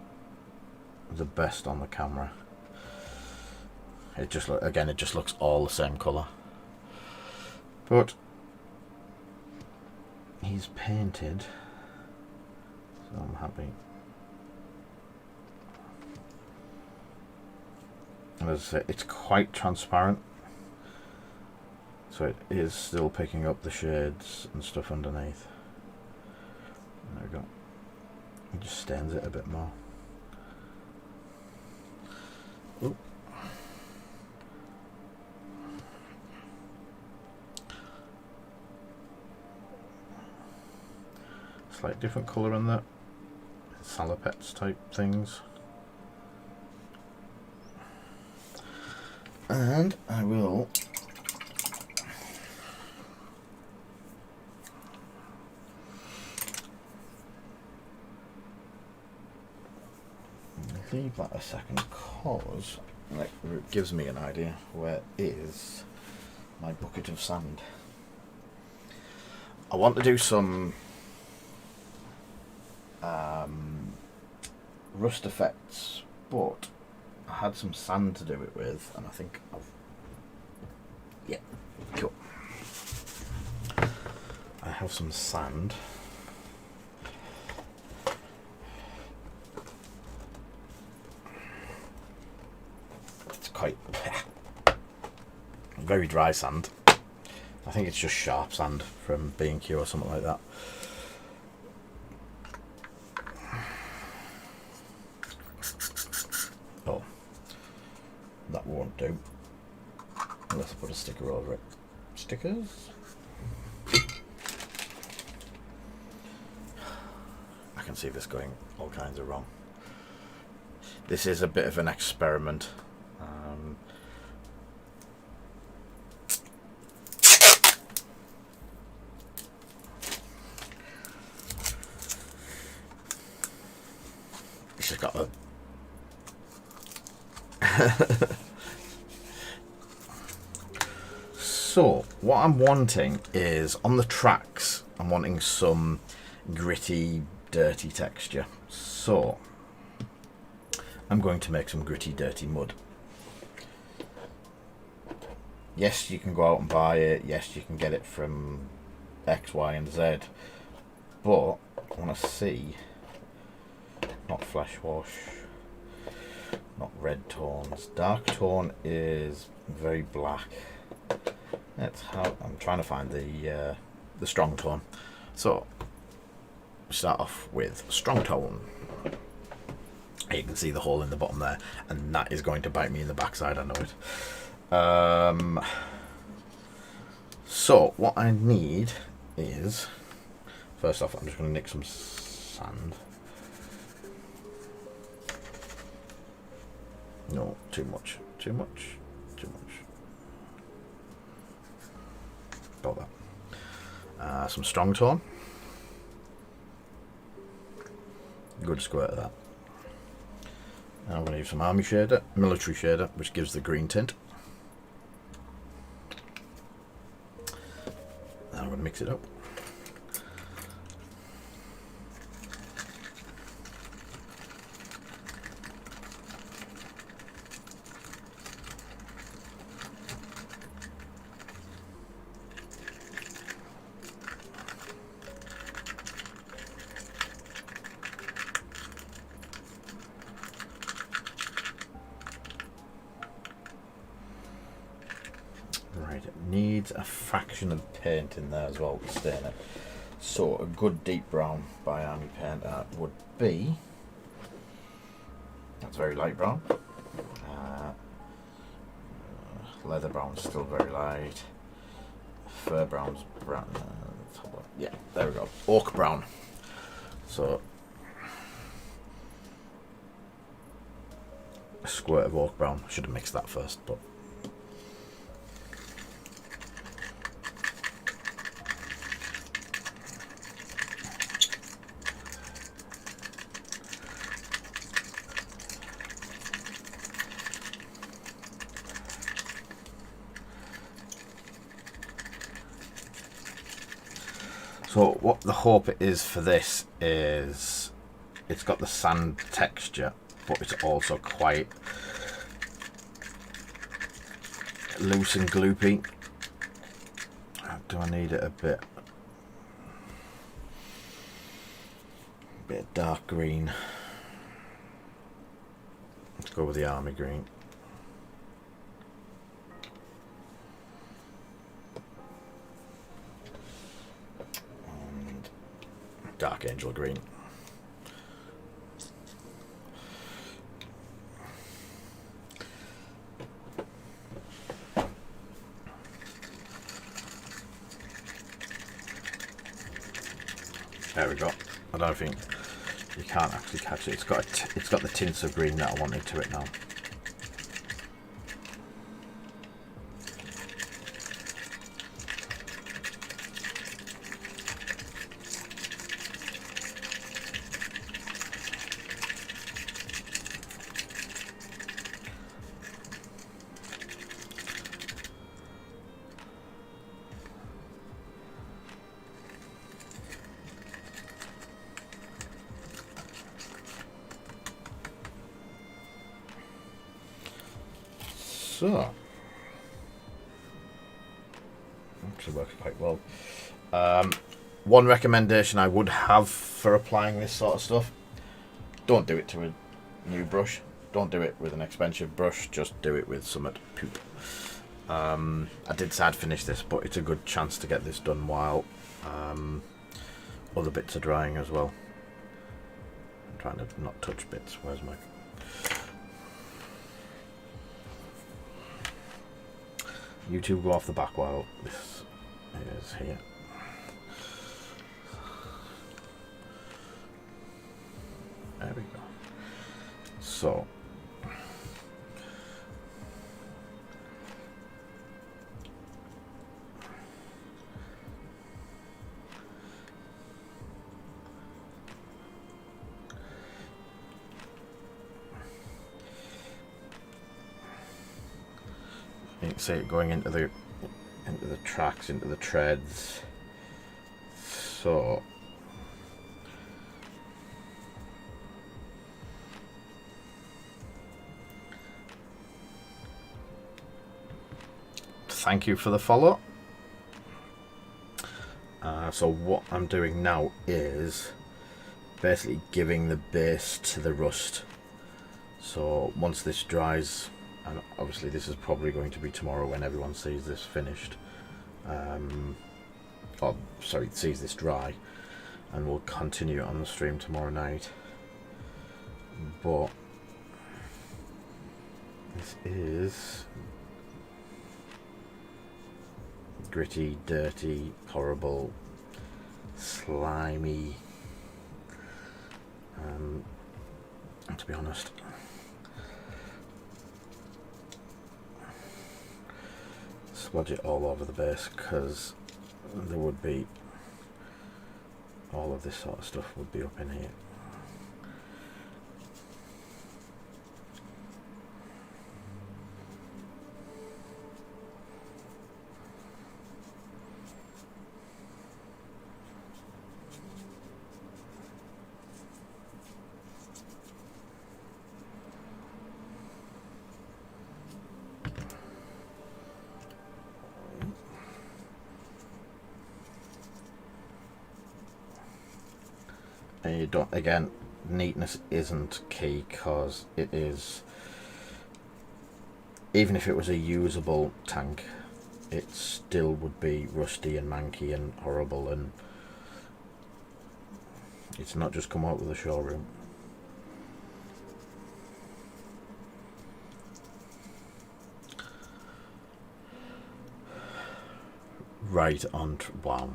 the best on the camera. It just it just looks all the same colour. But he's painted, so I'm happy. And as I say, it's quite transparent, so it is still picking up the shades and stuff underneath. There we go. It just stains it a bit more. Ooh. Slight different colour on the salopettes type things. And I will leave that a second, because it gives me an idea where is my bucket of sand. I want to do some rust effects, but I had some sand to do it with, and I think cool. I have some sand. It's quite very dry sand. I think it's just sharp sand from B&Q or something like that. Oh, that won't do unless I put a sticker over it. Stickers? I can see this going all kinds of wrong. This is a bit of an experiment. It's just got a So, what I'm wanting is, on the tracks, I'm wanting some gritty, dirty texture. So, I'm going to make some gritty, dirty mud. Yes, you can go out and buy it. Yes, you can get it from X, Y, and Z. But I want to see, not flesh wash, not red tones. Dark tone is very black. That's how I'm trying to find the strong tone. So start off with strong tone. You can see the hole in the bottom there, and that is going to bite me in the backside. I know it. So what I need is, first off, I'm just going to nick some sand. No, too much. About that. Some strong tone. Good squirt of that. And I'm going to use some army shader, military shader, which gives the green tint. I'm going to mix it up. Right, it needs a fraction of paint in there as well to stain it. So a good deep brown by Army Painter would be, that's very light brown. Leather brown's still very light. Fur brown's brown. Yeah, there we go. Oak brown. So a squirt of oak brown. Should have mixed that first, but so what the hope is for this is it's got the sand texture, but it's also quite loose and gloopy. Do I need it a bit of dark green? Let's go with the army green. And dark angel green. There we go. I don't think you can't actually catch it. It's got the tints of green that I wanted to it now. So, actually works quite well. One recommendation I would have for applying this sort of stuff: don't do it to a new brush. Don't do it with an expensive brush. Just do it with some poop. I did say I'd finish this, but it's a good chance to get this done while other bits are drying as well. I'm trying to not touch bits. Where's my... You two go off the back while this is here. There we go. So, you can see it going into the tracks, into the treads. So thank you for the follow. So what I'm doing now is basically giving the base to the rust. So once this dries, and obviously this is probably going to be tomorrow when everyone sees this finished, or sorry, sees this dry, and we'll continue it on the stream tomorrow night. But this is gritty, dirty, horrible, slimy, and to be honest, smudge it all over the base, because there would be all of this sort of stuff would be up in here. And you don't, again, neatness isn't key, because it is, even if it was a usable tank, it still would be rusty and manky and horrible, and it's not just come out with a showroom. Right on. Wow.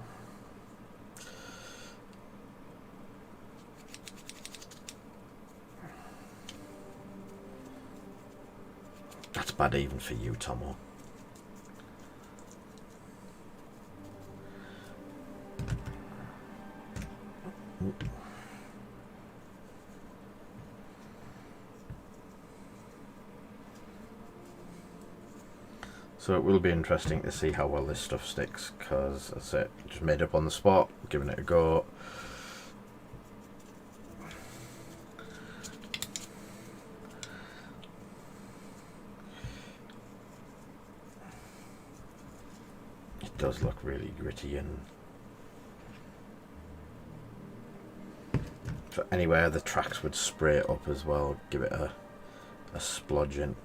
That's bad even for you, Tomo. So it will be interesting to see how well this stuff sticks, because that's it, just made up on the spot, giving it a go. It does look really gritty, and so anywhere the tracks would spray it up as well, give it a splodging.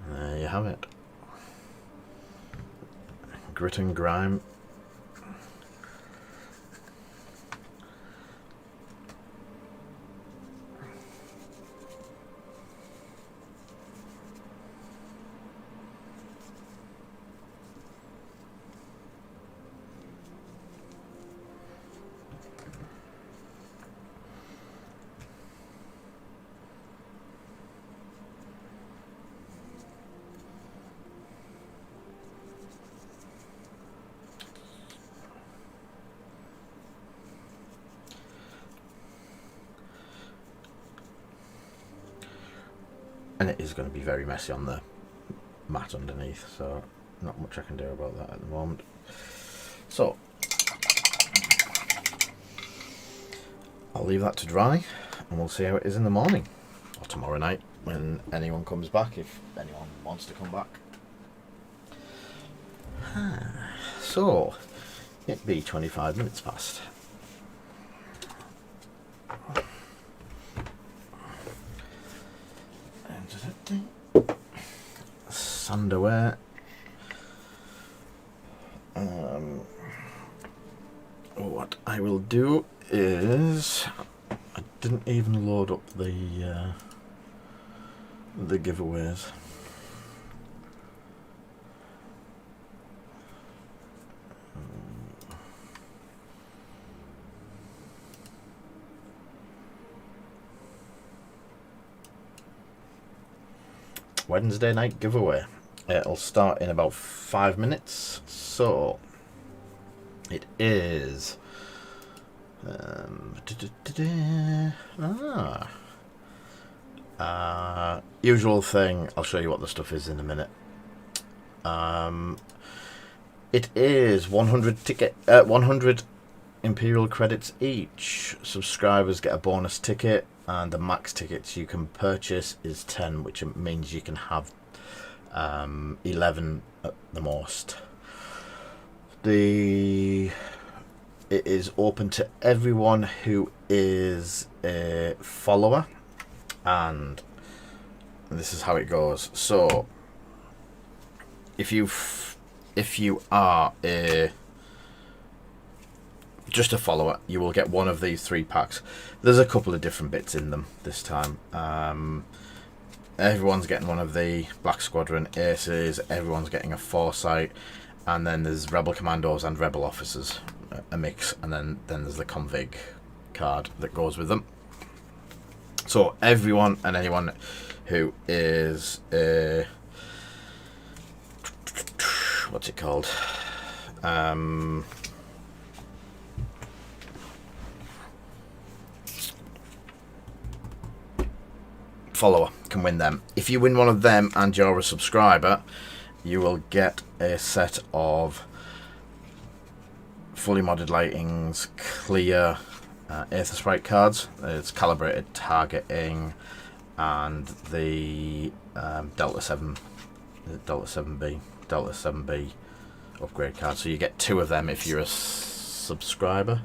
There you have it. Grit and grime. And it is going to be very messy on the mat underneath, so not much I can do about that at the moment. So I'll leave that to dry, and we'll see how it is in the morning, or tomorrow night when anyone comes back, if anyone wants to come back. So it be 25 minutes past. Underwear. What I will do is, I didn't even load up the giveaways. Wednesday night giveaway. It'll start in about 5 minutes. So it is usual thing. I'll show you what the stuff is in a minute. It is 100 Imperial credits each. Subscribers get a bonus ticket, and the max tickets you can purchase is 10, which means you can have 11 at the most. It is open to everyone who is a follower, and this is how it goes. So if you are just a follower, you will get one of these 3 packs. There's a couple of different bits in them this time. Everyone's getting one of the Black Squadron Aces, everyone's getting a Foresight, and then there's Rebel Commandos and Rebel Officers, a mix, and then there's the Convig card that goes with them. So everyone and anyone who is what's it called? Follower can win them. If you win one of them and you're a subscriber, you will get a set of fully modded lightings, clear Aether Sprite cards. It's calibrated targeting and the Delta 7B upgrade card. So you get 2 of them if you're a subscriber.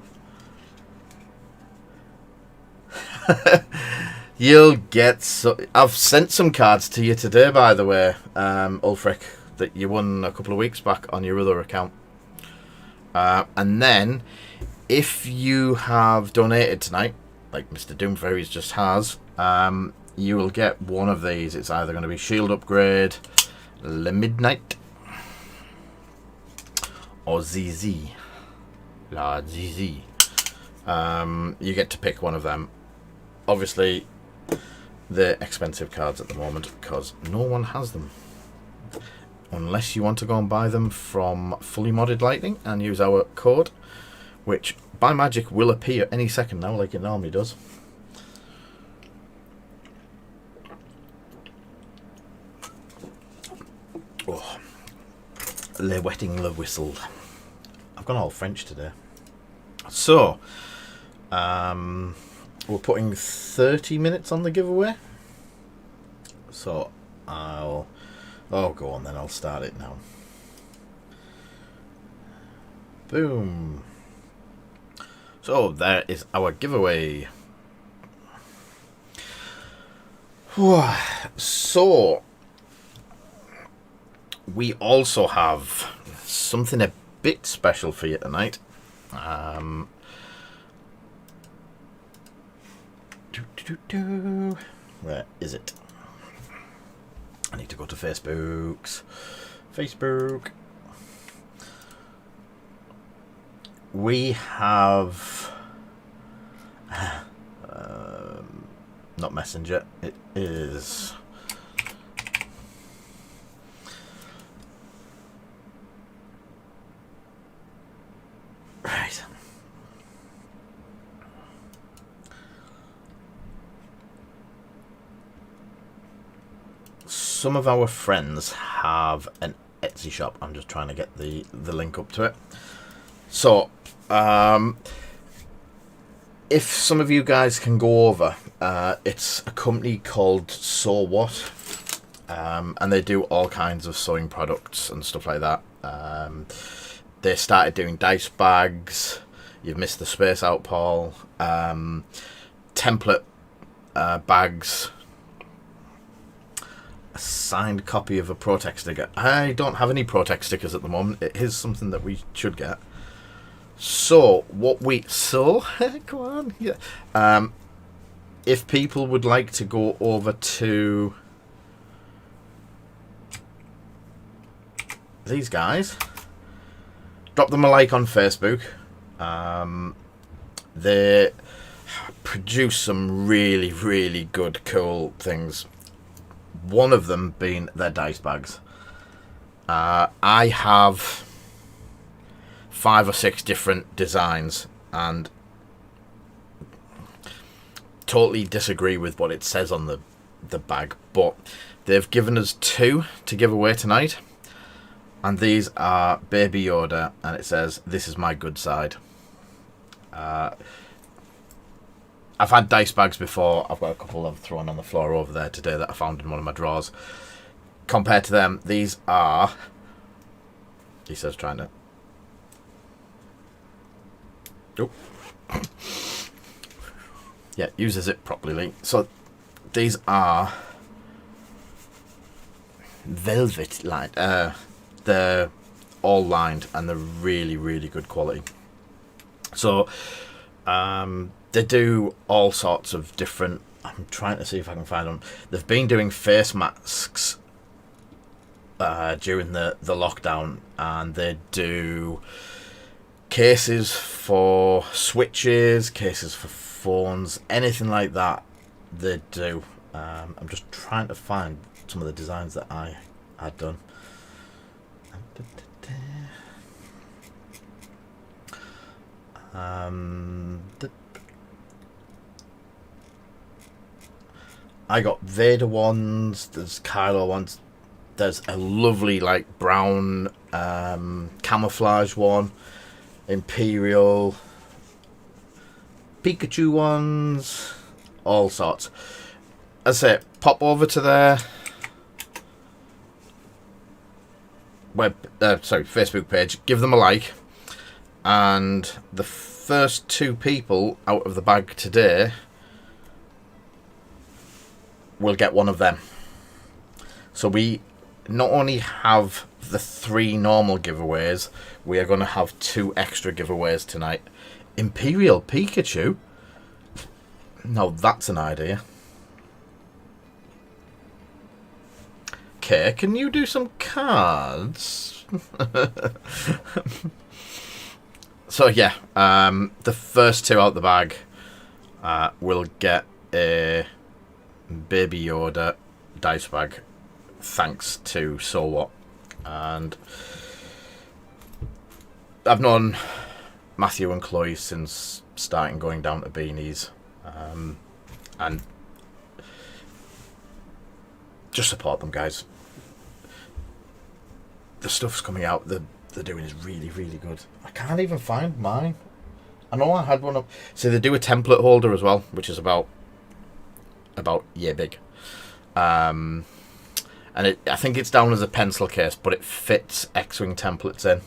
You'll get I've sent some cards to you today, by the way, Ulfric, that you won a couple of weeks back on your other account. And then, if you have donated tonight, like Mr. Doomfairies just has, you will get one of these. It's either going to be Shield Upgrade, Le Midnight, or ZZ. La ZZ. You get to pick one of them. Obviously, they're expensive cards at the moment because no one has them. Unless you want to go and buy them from Fully Modded Lightning and use our code, which by magic will appear any second now, like it normally does. Oh, le wetting le whistle. I've gone all French today. So, we're putting 30 minutes on the giveaway. So, oh, go on then, I'll start it now. Boom. So, there is our giveaway. So, we also have something a bit special for you tonight. Where is it? I need to go to Facebook. We have not Messenger. It is right. Some of our friends have an Etsy shop. I'm just trying to get the link up to it. So, if some of you guys can go over, it's a company called So What, and they do all kinds of sewing products and stuff like that. They started doing dice bags. You've missed the space out, Paul. Template bags. A signed copy of a Protect sticker. I don't have any Protect stickers at the moment. It is something that we should get. So, come on, yeah. If people would like to go over to these guys, drop them a like on Facebook. They produce some really, really good, cool things. One of them being their dice bags. I have 5 or 6 different designs and totally disagree with what it says on the bag, but they've given us 2 to give away tonight, and these are Baby Yoda, and it says, "This is my good side." I've had dice bags before. I've got a couple I've thrown on the floor over there today that I found in one of my drawers. Compared to them, these are, he says, trying to, oh, yeah, uses it properly. So these are velvet lined. They're all lined and they're really, really good quality. So they do all sorts of different, I'm trying to see if I can find them. They've been doing face masks during the lockdown, and they do cases for switches, cases for phones, anything like that they do. I'm just trying to find some of the designs that I had done. I got Vader ones, there's Kylo ones, there's a lovely like brown camouflage one, Imperial, Pikachu ones, all sorts. As I say, pop over to their Facebook page, give them a like, and the first 2 people out of the bag today will get one of them. So we not only have the 3 normal giveaways, we are going to have 2 extra giveaways tonight. Imperial Pikachu? No, that's an idea. Okay, can you do some cards? So yeah, the first 2 out the bag will get a Baby Yoda dice bag, thanks to So What. And I've known Matthew and Chloe since starting going down to Beanies, and just support them, guys. The stuff's coming out that they're doing is really, really good. I can't even find mine. I know I had one up. So they do a template holder as well, which is about yeah big. And I think it's down as a pencil case, but it fits X-Wing templates in.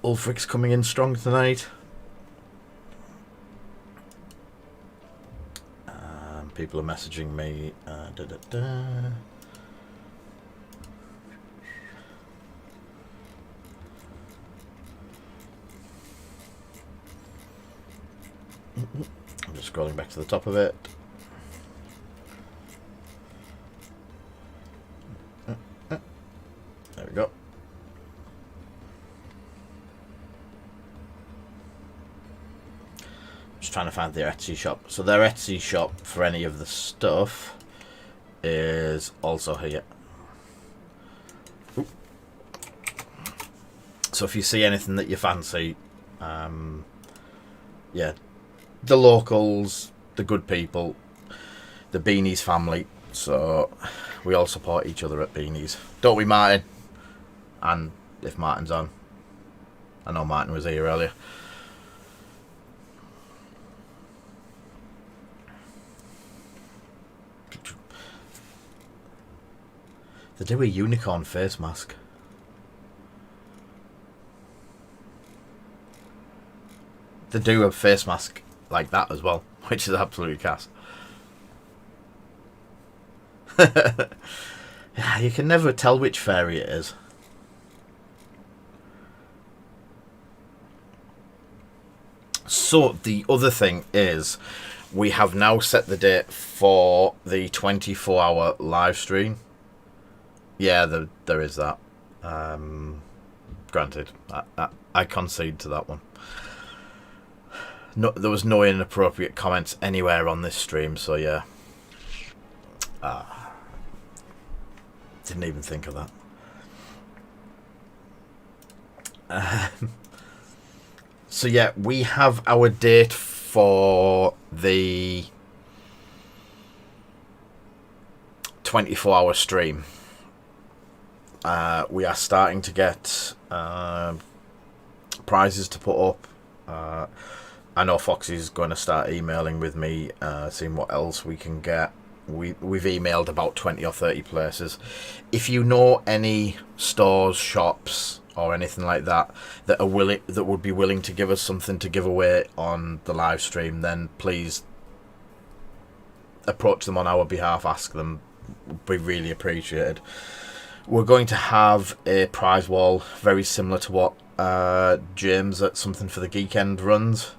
Ulfric's coming in strong tonight. People are messaging me. I'm just scrolling back to the top of it. There we go. Just trying to find their Etsy shop. So their Etsy shop for any of the stuff is also here. Oop. So if you see anything that you fancy, yeah, the locals, the good people, the Beanies family. So we all support each other at Beanies, don't we, Martin? And if Martin's on, I know Martin was here earlier. They do a unicorn face mask. They do a face mask like that as well, which is absolutely class. Yeah, you can never tell which fairy it is. So the other thing is, we have now set the date for the 24-hour live stream. Yeah, there is that. Granted, I concede to that one. No, there was no inappropriate comments anywhere on this stream, so yeah. Didn't even think of that. So yeah, we have our date for the 24-hour stream. We are starting to get prizes to put up. I know Foxy's going to start emailing with me, seeing what else we can get. We've emailed about 20 or 30 places. If you know any stores, shops, or anything like that that would be willing to give us something to give away on the live stream, then please approach them on our behalf. Ask them. We really appreciate it. We're going to have a prize wall very similar to what James at Something for the Geekend runs.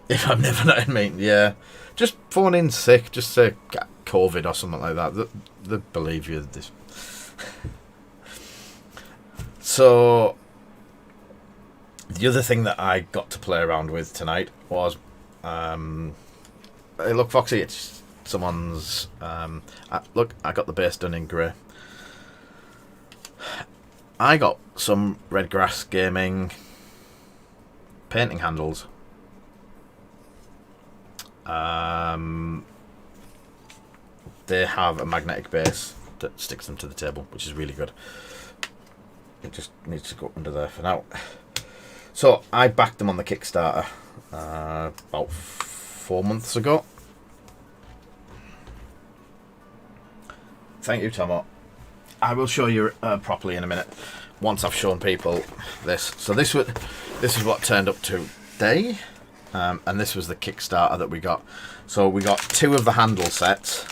If I'm never not mean, yeah. Just phone in sick, just say COVID or something like that. They believe you. This. So the other thing that I got to play around with tonight was, hey, look, Foxy, it's someone's. Look, I got the base done in grey. I got some Redgrass Gaming painting handles. They have a magnetic base that sticks them to the table, which is really good. It just needs to go under there for now. So I backed them on the Kickstarter about 4 months ago. Thank you, Tomo. I will show you properly in a minute once I've shown people this. So this is what turned up today, and this was the Kickstarter that we got. So we got 2 of the handle sets.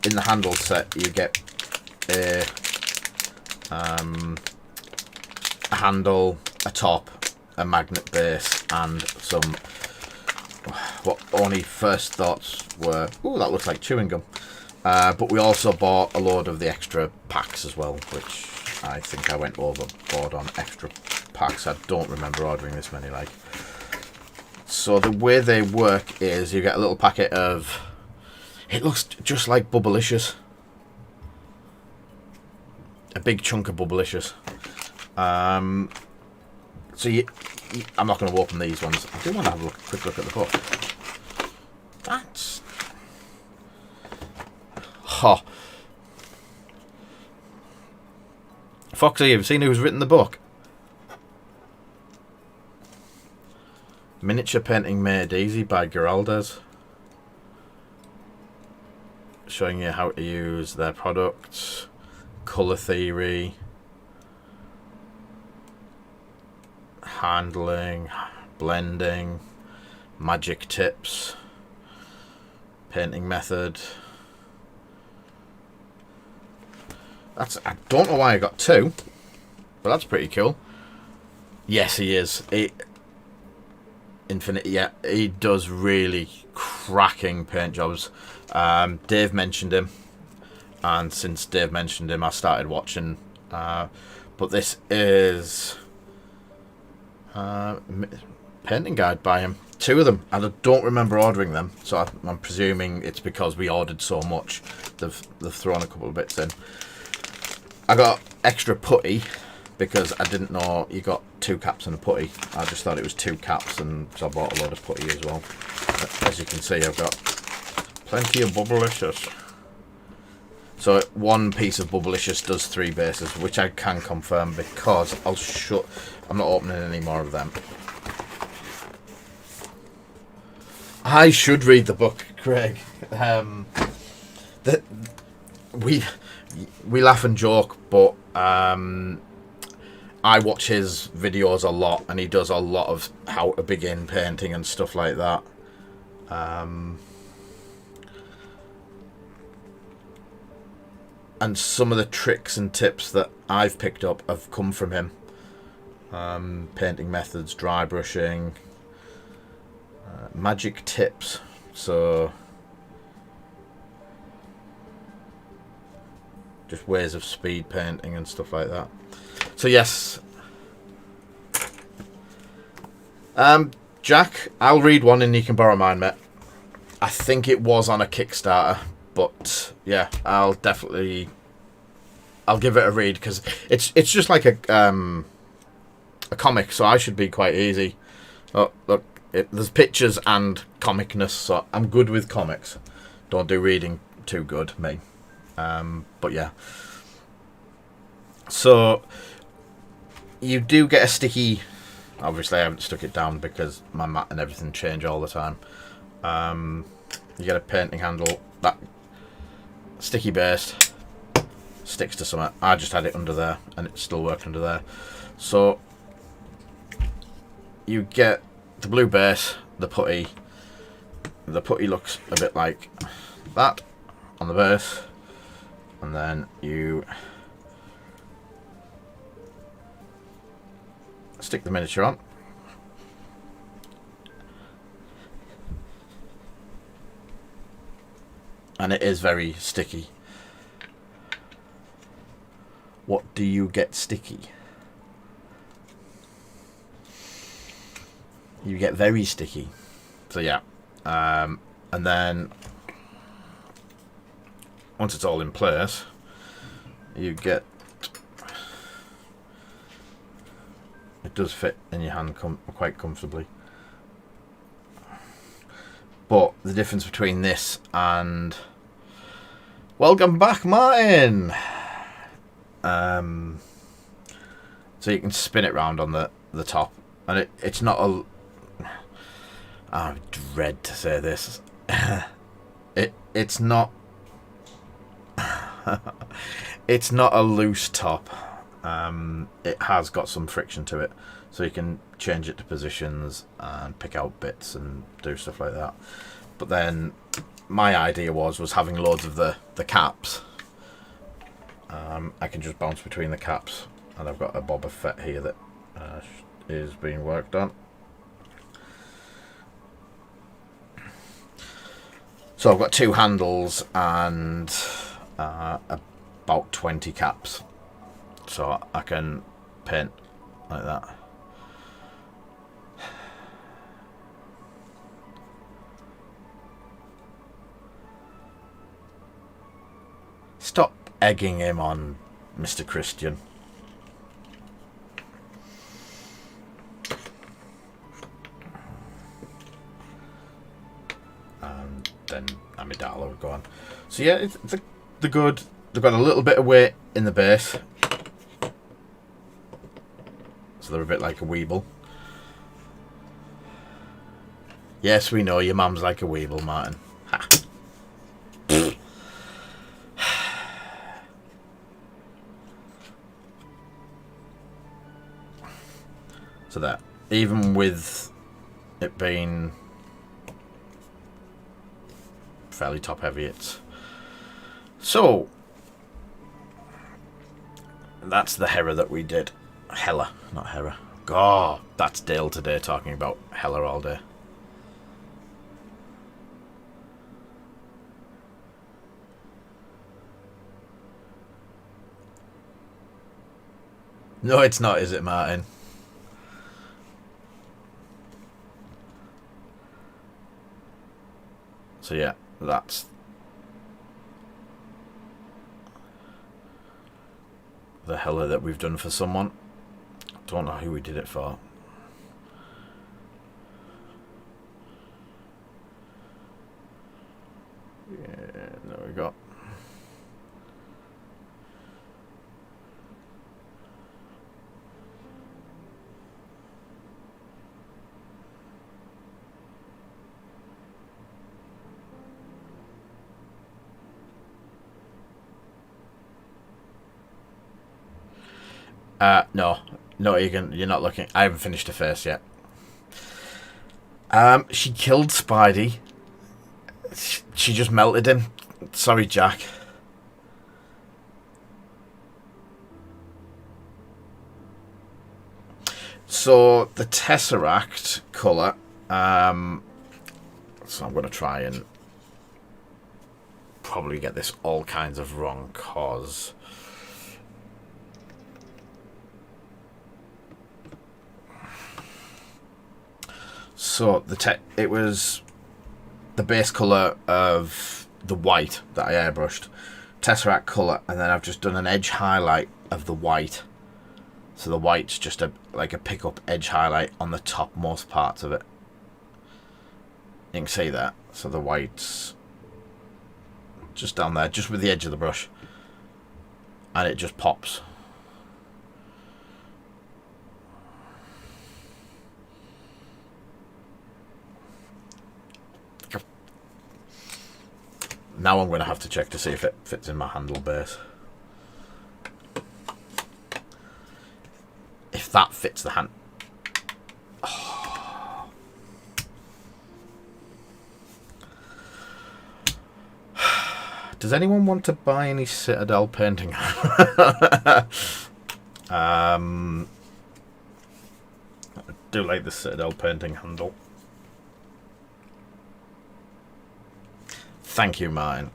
In the handle set, you get a handle, a top, a magnet base, and some what only first thoughts were, ooh, that looks like chewing gum. But we also bought a load of the extra packs as well, which I think I went overboard on extra packs. I don't remember ordering this many. Like, so the way they work is you get a little packet of, it looks just like Bubblicious, a big chunk of Bubblicious. So I'm not going to open these ones. I do want to have a quick look at the book. That's... Oh. Foxy, have you seen who's written the book? Miniature Painting Made Easy by Geraldes. Showing you how to use their products. Colour theory. Handling. Blending. Magic tips. Painting method. I don't know why I got 2, but that's pretty cool. Yes, he is. Infinite. Yeah, he does really cracking paint jobs. Dave mentioned him, and since Dave mentioned him, I started watching. But this is painting guide by him. 2 of them, and I don't remember ordering them, so I'm presuming it's because we ordered so much. They've thrown a couple of bits in. I got extra putty because I didn't know you got 2 caps and a putty. I just thought it was 2 caps, and so I bought a load of putty as well. As you can see, I've got plenty of Bubblicious. So 1 piece of Bubblicious does 3 bases, which I can confirm because I'm not opening any more of them. I should read the book, Craig. We laugh and joke, but I watch his videos a lot, and he does a lot of how to begin painting and stuff like that. And some of the tricks and tips that I've picked up have come from him. Painting methods, dry brushing, magic tips. So just ways of speed painting and stuff like that. So yes, Jack, I'll read one and you can borrow mine, mate. I think it was on a Kickstarter, but yeah, I'll give it a read because it's just like a comic, so I should be quite easy. Oh, look, there's pictures and comicness, so I'm good with comics. Don't do reading too good, me. But yeah. So you do get a sticky. Obviously, I haven't stuck it down because my mat and everything change all the time. You get a painting handle. That sticky base sticks to something. I just had it under there, and it still worked under there. So you get the blue base, the putty. The putty looks a bit like that on the base. And then you stick the miniature on. And it is very sticky. What do you get sticky? You get very sticky. So yeah. And then once it's all in place, you get, it does fit in your hand quite comfortably. But the difference between this and, welcome back, Martin. So you can spin it round on the the top, and it's not a. I dread to say this. It's not. It's not a loose top. It has got some friction to it, so you can change it to positions and pick out bits and do stuff like that. But then my idea was having loads of the caps. I can just bounce between the caps, and I've got a Boba Fett here that is being worked on. So I've got 2 handles and about 20 caps, so I can paint like that. Stop egging him on, Mr. Christian. And then Amidala would go on. So yeah, they're good. They've got a little bit of weight in the base, so they're a bit like a Weeble. Yes, we know your mum's like a Weeble, Martin. Ha. So that, even with it being fairly top heavy, it's so. That's the Hera that we did. Hella, not Hera. God, that's Dale today talking about Hella all day. No, it's not, is it, Martin? So yeah, that's the Hella that we've done for someone. Don't know who we did it for. Yeah, there we go. No, Egan, you're not looking. I haven't finished her face yet. She killed Spidey. She just melted him. Sorry, Jack. So the Tesseract colour. So I'm going to try and probably get this all kinds of wrong, cause so it was the base colour of the white that I airbrushed, Tesseract colour, and then I've just done an edge highlight of the white. So the white's just like a pickup edge highlight on the topmost parts of it. You can see that. So the white's just down there, just with the edge of the brush, and it just pops. Now I'm going to have to check to see if it fits in my handle base. If that fits the hand. Oh. Does anyone want to buy any Citadel painting? I do like the Citadel painting handle. Thank you, Martin.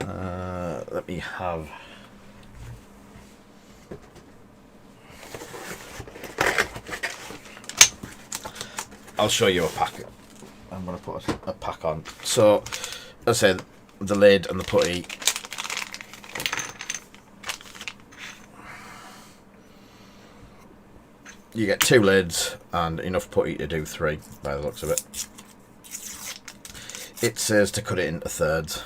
Let me have. I'll show you a pack. I'm going to put a pack on. So, as I said, the lid and the putty. You get 2 lids and enough putty to do 3, by the looks of it. It says to cut it into thirds.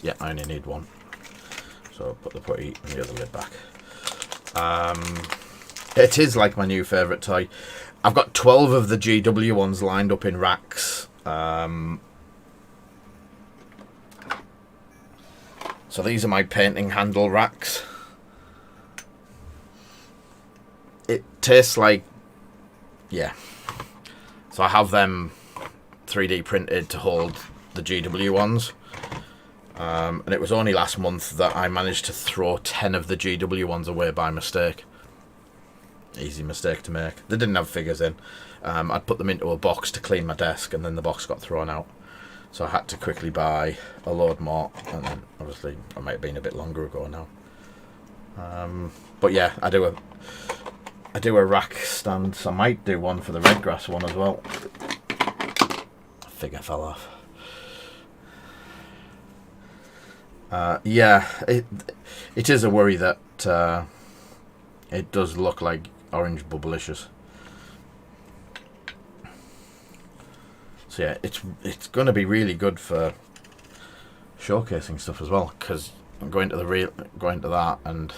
Yeah, I only need one. So put the putty and the other lid back. It is like my new favourite toy. I've got 12 of the GW ones lined up in racks. So these are my painting handle racks. It tastes like, yeah. So I have them 3D printed to hold the GW ones. And it was only last month that I managed to throw 10 of the GW ones away by mistake. Easy mistake to make. They didn't have figures in. I'd put them into a box to clean my desk, and then the box got thrown out. So I had to quickly buy a load more, and then obviously it might have been a bit longer ago now. But yeah, I do a rack stand. So I might do one for the red grass one as well. Figure fell off. Yeah, it is a worry that it does look like orange bubblicious. So yeah, it's going to be really good for showcasing stuff as well, because I'm going to that and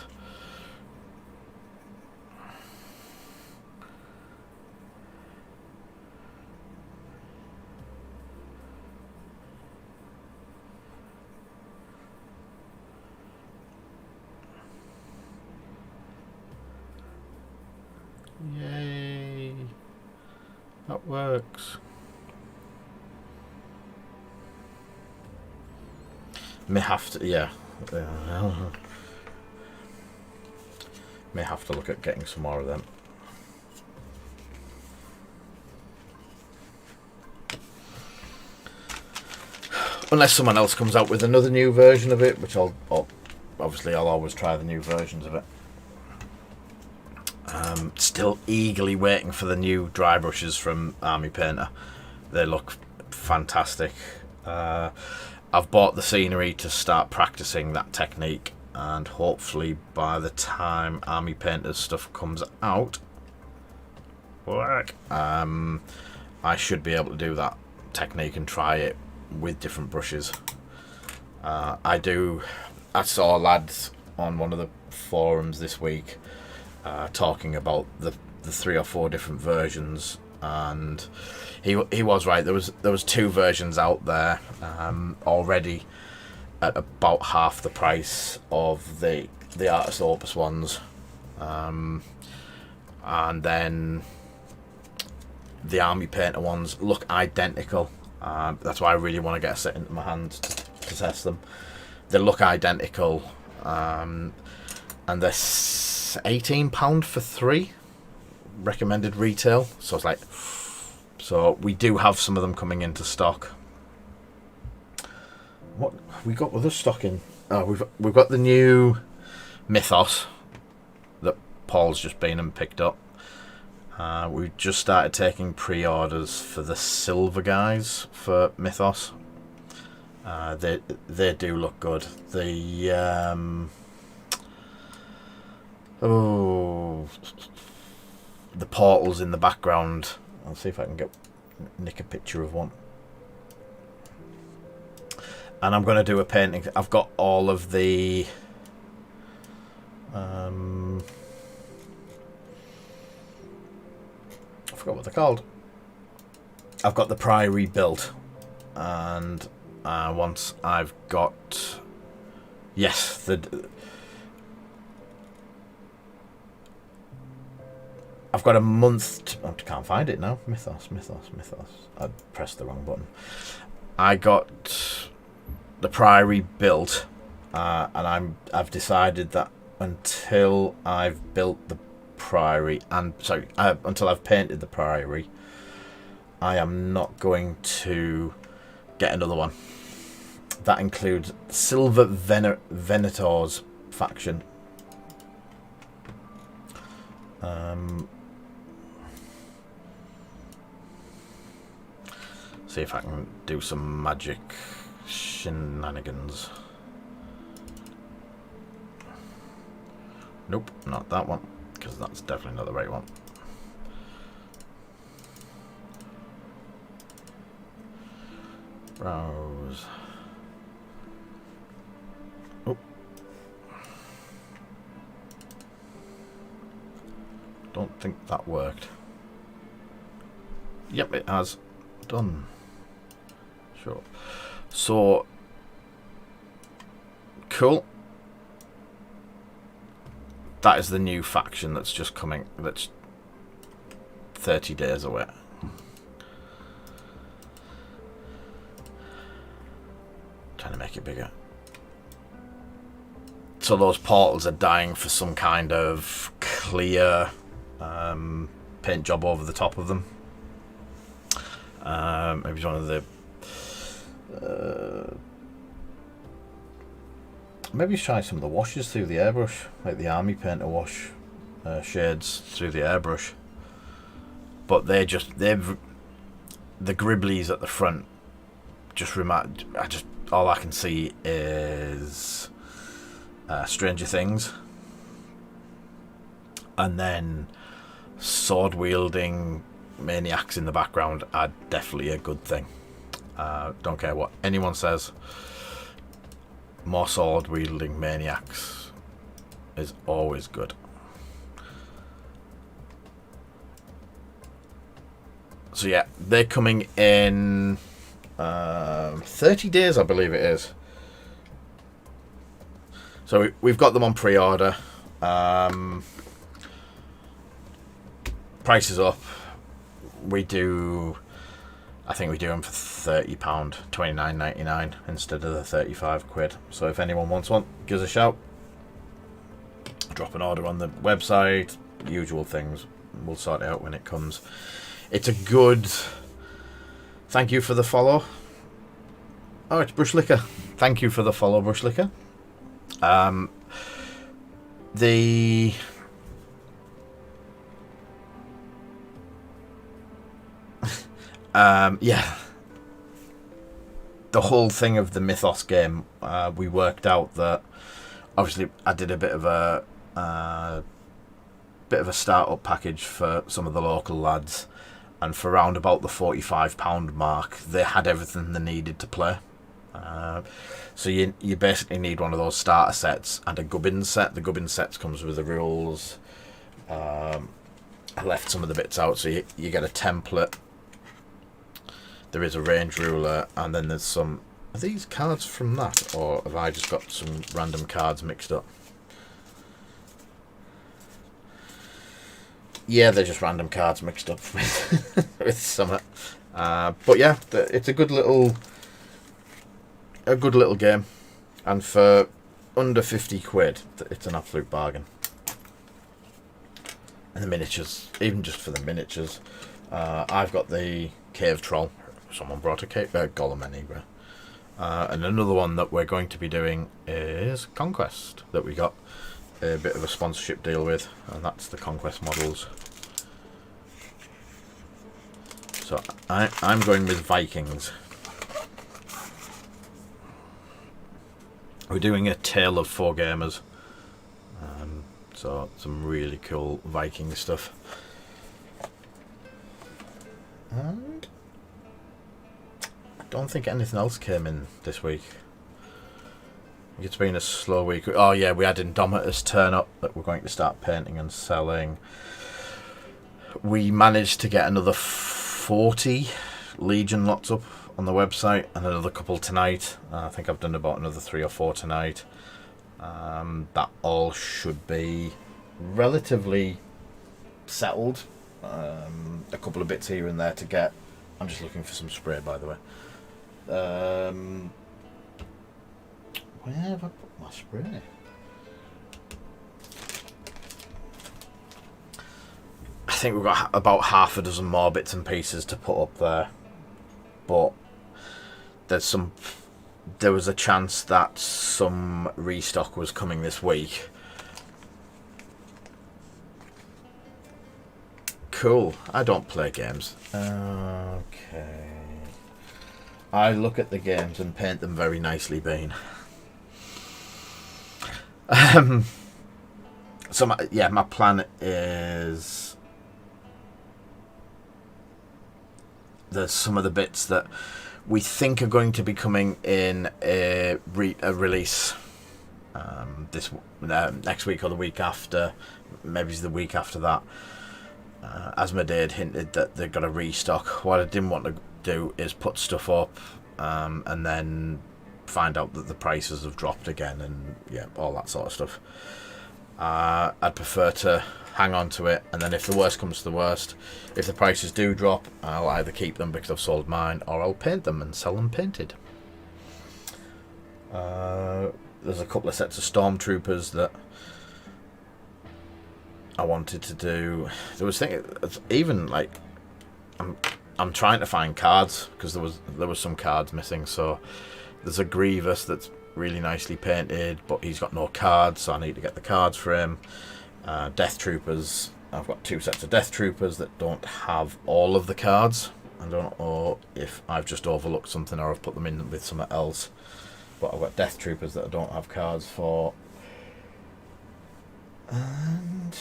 yay, that works. May have to, yeah. May have to look at getting some more of them. Unless someone else comes out with another new version of it, which I'll always try the new versions of it. Still eagerly waiting for the new dry brushes from Army Painter. They look fantastic. I've bought the scenery to start practicing that technique, and hopefully by the time Army Painter's stuff comes out, I should be able to do that technique and try it with different brushes. I saw lads on one of the forums this week talking about the 3 or 4 different versions, and he was right. There was 2 versions out there already at about half the price of the Artist Opus ones, and then the Army Painter ones look identical. That's why I really want to get a set into my hand to test them. They look identical, and they're £18 for 3 recommended retail. So it's like, so we do have some of them coming into stock. What we got with us stock in? Oh, we've got the new Mythos that Paul's just been and picked up. We've just started taking pre-orders for the silver guys for Mythos. They do look good. The portals in the background. I'll see if I can nick a picture of one. And I'm going to do a painting. I've got all of the I forgot what they're called. I've got the Priory built, and once I've got, yes, I've got a month. I can't find it now. Mythos. I pressed the wrong button. I got the Priory built, and I've decided that until I've built the Priory, until I've painted the Priory, I am not going to get another one. That includes Silver Venator's faction. See if I can do some magic shenanigans. Nope, not that one, because that's definitely not the right one. Browse. don't think that worked. Yep, it has. Done. Sure. So, cool. That is the new faction that's just coming. That's 30 days away. Trying to make it bigger. So those portals are dying for some kind of clear paint job over the top of them. Maybe one of the maybe try some of the washes through the airbrush, like the army painter wash shades through the airbrush. But they've the Gribblies at the front just remind. All I can see is Stranger Things, and then sword wielding maniacs in the background are definitely a good thing. Don't care what anyone says. More sword wielding maniacs is always good. So yeah, they're coming in 30 days, I believe it is. So we've got them on pre-order. Price is up. I think we do them for £30, £29.99 instead of the 35 quid. So if anyone wants one, give us a shout. Drop an order on the website. Usual things. We'll sort it out when it comes. It's a good. Thank you for the follow. Oh, it's Brushlicker. Thank you for the follow, Brushlicker. Yeah. The whole thing of the Mythos game, we worked out that obviously I did a bit of a start-up package for some of the local lads, and for around about the £45 mark, they had everything they needed to play. So you basically need one of those starter sets and a gubbins set. The gubbins sets comes with the rules. I left some of the bits out, so you get a template. There is a range ruler, and then there's some. Are these cards from that, or have I just got some random cards mixed up? Yeah, they're just random cards mixed up with some. But yeah, it's a good little game, and for under 50 quid, it's an absolute bargain. And the miniatures, even just for the miniatures, I've got the Cave Troll. Someone brought a Golem anyway. And another one that we're going to be doing is Conquest, that we got a bit of a sponsorship deal with, and that's the Conquest models. So I'm going with Vikings. We're doing a Tale of Four Gamers. So some really cool Viking stuff. And I don't think anything else came in this week. It's been a slow week. Oh yeah, we had Indomitus turn up that we're going to start painting and selling. We managed to get another 40 Legion lots up on the website, and another couple tonight. I think I've done about another 3 or 4 tonight. That all should be relatively settled. A couple of bits here and there to get. I'm just looking for some spray, by the way. Where have I put my spray? I think we've got about half a dozen more bits and pieces to put up there, but there was a chance that some restock was coming this week. Cool. I don't play games. Okay. I look at the games and paint them very nicely, Bean. So my plan is there's some of the bits that we think are going to be coming in a release this next week or the week after, maybe it's the week after that. Asmodee had hinted that they're going to restock. What I didn't want to do is put stuff up and then find out that the prices have dropped again and all that sort of stuff. I'd prefer to hang on to it, and then if the worst comes to the worst, if the prices do drop, I'll either keep them because I've sold mine, or I'll paint them and sell them painted. There's a couple of sets of Stormtroopers that I wanted to do. There was even like I'm trying to find cards because there was some cards missing. So there's a Grievous that's really nicely painted, but he's got no cards, so I need to get the cards for him. Death Troopers. I've got 2 sets of Death Troopers that don't have all of the cards. I don't know if I've just overlooked something or I've put them in with something else. But I've got Death Troopers that I don't have cards for. And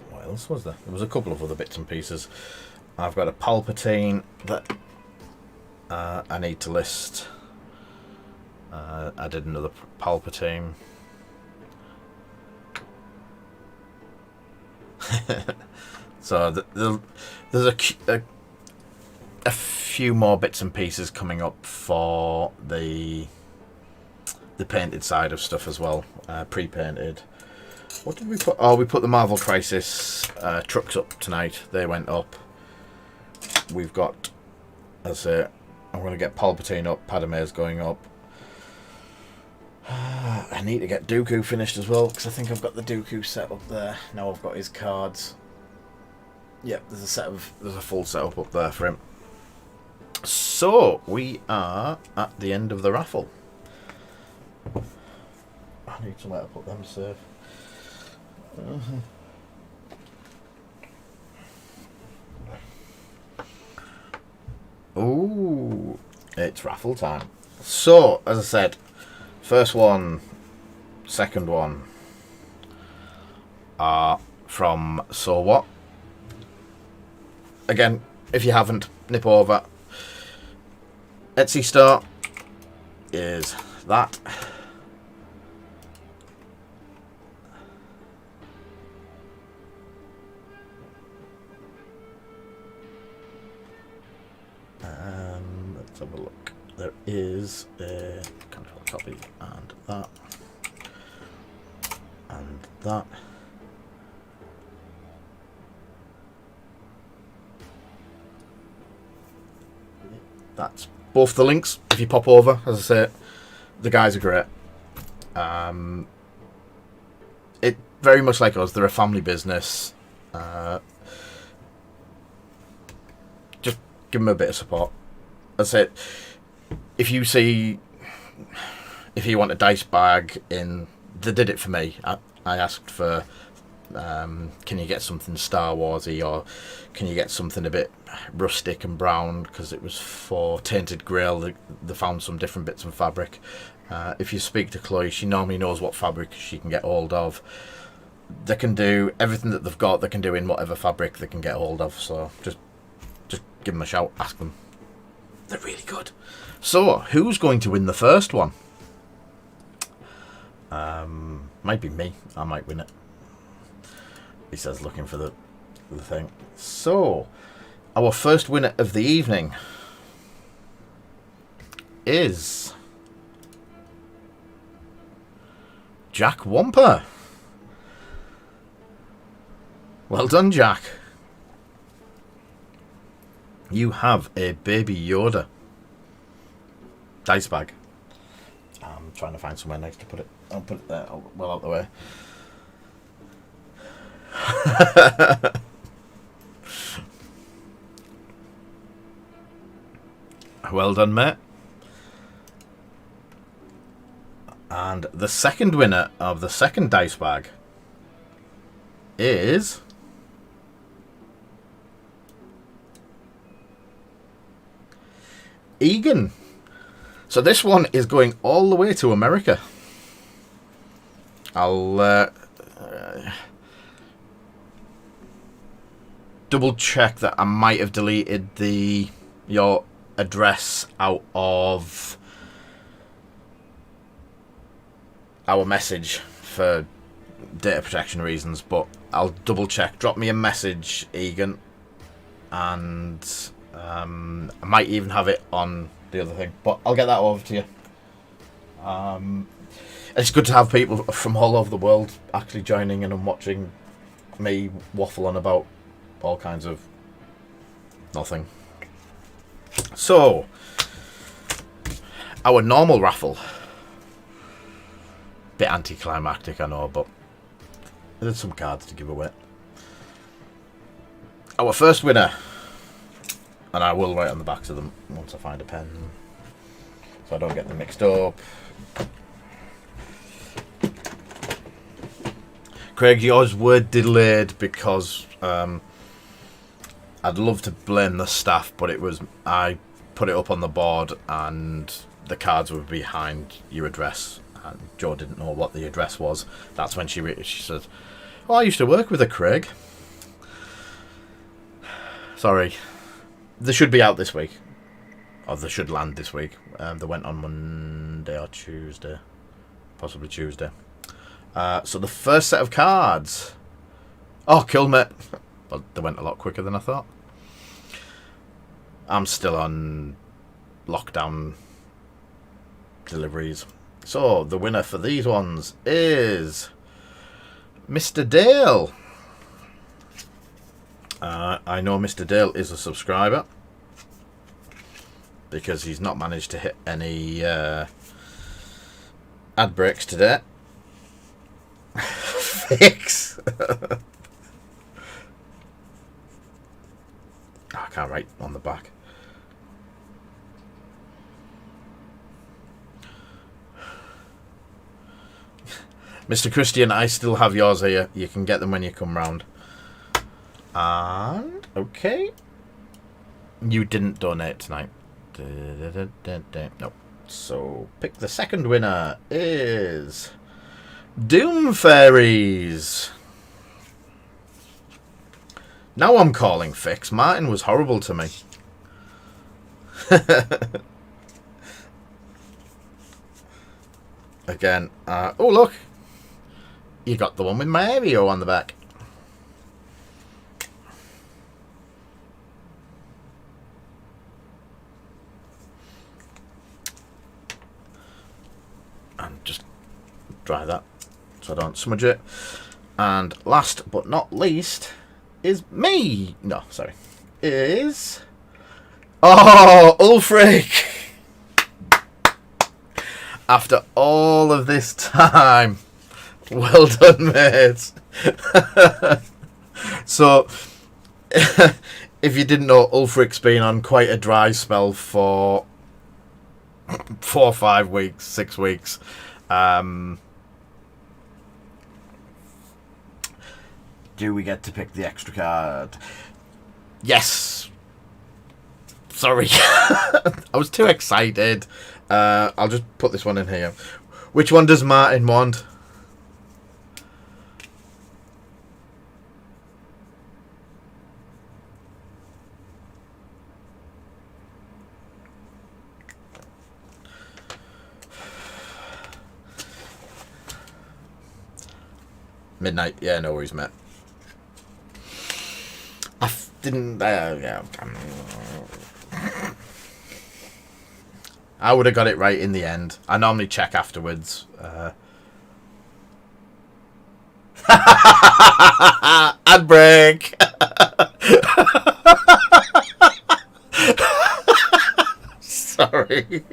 what else was there? There was a couple of other bits and pieces. I've got a Palpatine that I need to list. I did another Palpatine. So there's a few more bits and pieces coming up for the painted side of stuff as well, pre-painted. What did we put? Oh, we put the Marvel Crisis trucks up tonight. They went up. We've got, as I'm going to get Palpatine up. Padme's going up. I need to get Dooku finished as well, because I think I've got the Dooku set up there. Now I've got his cards. Yep, there's a full setup up there for him. So we are at the end of the raffle. I need to let her put them safe. Ooh, it's raffle time. So, as I said, first one, second one are from So What. Again, if you haven't, nip over. Etsy store is that. Let's have a look. There is a control copy and that. And that. That's both the links. If you pop over, as I say, the guys are great. It very much like us. They're a family business. Just give them a bit of support. As I said, if you want a dice bag in, they did it for me. I asked for, can you get something Star Warsy, or can you get something a bit rustic and brown, because it was for Tainted Grail. They found some different bits of fabric. If you speak to Chloe, she normally knows what fabric she can get hold of. They can do everything that they've got. They can do in whatever fabric they can get hold of. So just give them a shout, ask them. They're really good. So who's going to win the first one? Might be me. I might win it. He says, looking for the thing. So, our first winner of the evening is Jack Wamper. Well done, Jack. You have a Baby Yoda dice bag. I'm trying to find somewhere nice to put it. I'll put it there, well out the way. Well done, mate. And the second winner of the second dice bag is Egan. So this one is going all the way to America. I'll double check that I might have deleted your address out of our message for data protection reasons, but I'll double check. Drop me a message, Egan, and I might even have it on the other thing, but I'll get that over to you. It's good to have people from all over the world actually joining in and watching me waffle on about all kinds of nothing. So, our normal raffle. Bit anticlimactic, I know, but there's some cards to give away. Our first winner, and I will write on the backs of them once I find a pen, so I don't get them mixed up. Craig, yours were delayed because I'd love to blame the staff, but I put it up on the board and the cards were behind your address, and Joe didn't know what the address was. That's when she said, "Oh, I used to work with a Craig." Sorry, they should be out this week, or they should land this week. They went on Monday or Tuesday, possibly Tuesday. So the first set of cards. Oh, cool, mate. Well, they went a lot quicker than I thought. I'm still on lockdown deliveries. So the winner for these ones is Mr. Dale. I know Mr. Dale is a subscriber because he's not managed to hit any ad breaks today. Fix. I can't write on the back. Mr. Christian, I still have yours here. You can get them when you come round. And, okay. You didn't donate tonight. Nope. So, pick the second winner is Doom Fairies. Now I'm calling Fix. Martin was horrible to me. Again. Oh, look. You got the one with Mario on the back. And just dry that so I don't smudge it. And last but not least is me. No, sorry. Is... Oh, Ulfric! After all of this time. Well done, mate. So, if you didn't know, Ulfric's been on quite a dry spell for 4 or 5 weeks, 6 weeks. Do we get to pick the extra card? Yes. Sorry. I was too excited. I'll just put this one in here. Which one does Martin want? Midnight. Yeah, no worries, mate. I didn't... yeah. I would have got it right in the end. I normally check afterwards. Ad break. Sorry.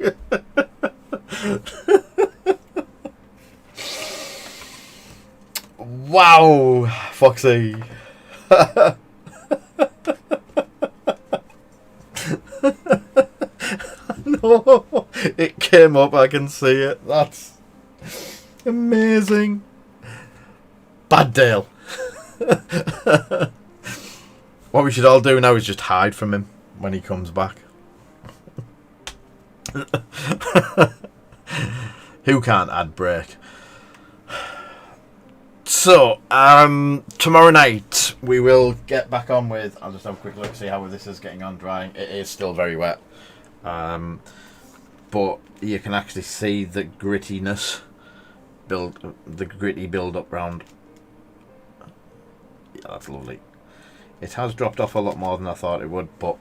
Wow, Foxy. No, it came up, I can see it. That's amazing. Bad Dale. What we should all do now is just hide from him when he comes back. Who can't ad break? So, tomorrow night we will get back on with... I'll just have a quick look, see how this is getting on drying. It is still very wet. But you can actually see the grittiness gritty build up round. Yeah, that's lovely. It has dropped off a lot more than I thought it would, but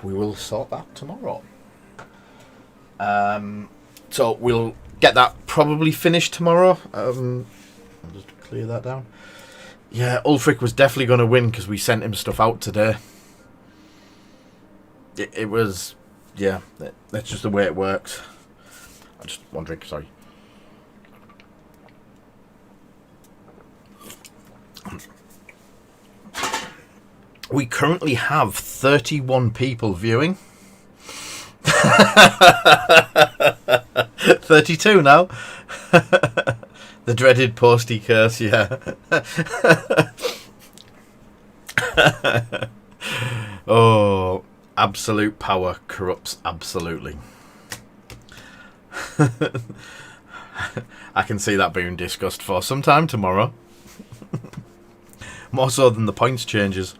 we will sort that tomorrow. So we'll get that probably finished tomorrow. I'll just clear that down. Yeah, Ulfric was definitely going to win because we sent him stuff out today. It was, yeah, that's just the way it works. I'm just one drink, sorry. We currently have 31 people viewing. 32 now. The dreaded posty curse, yeah. Oh, absolute power corrupts absolutely. I can see that being discussed for some time tomorrow. More so than the points changes.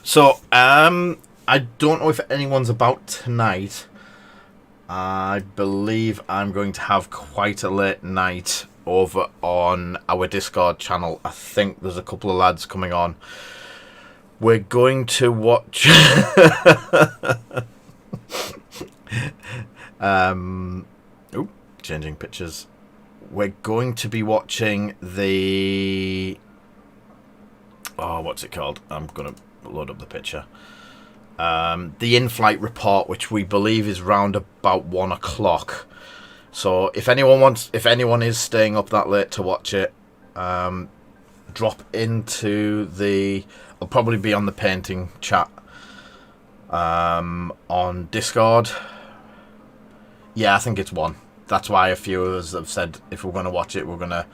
So, I don't know if anyone's about tonight. I believe I'm going to have quite a late night over on our Discord channel. I think there's a couple of lads coming on. We're going to watch... changing pictures. We're going to be watching the... Oh, what's it called? I'm going to load up the picture. The in-flight report, which we believe is round about 1 o'clock. So if anyone is staying up that late to watch it, drop into the... I'll probably be on the painting chat on Discord. Yeah, I think it's 1. That's why a few of us have said if we're going to watch it, we're going to...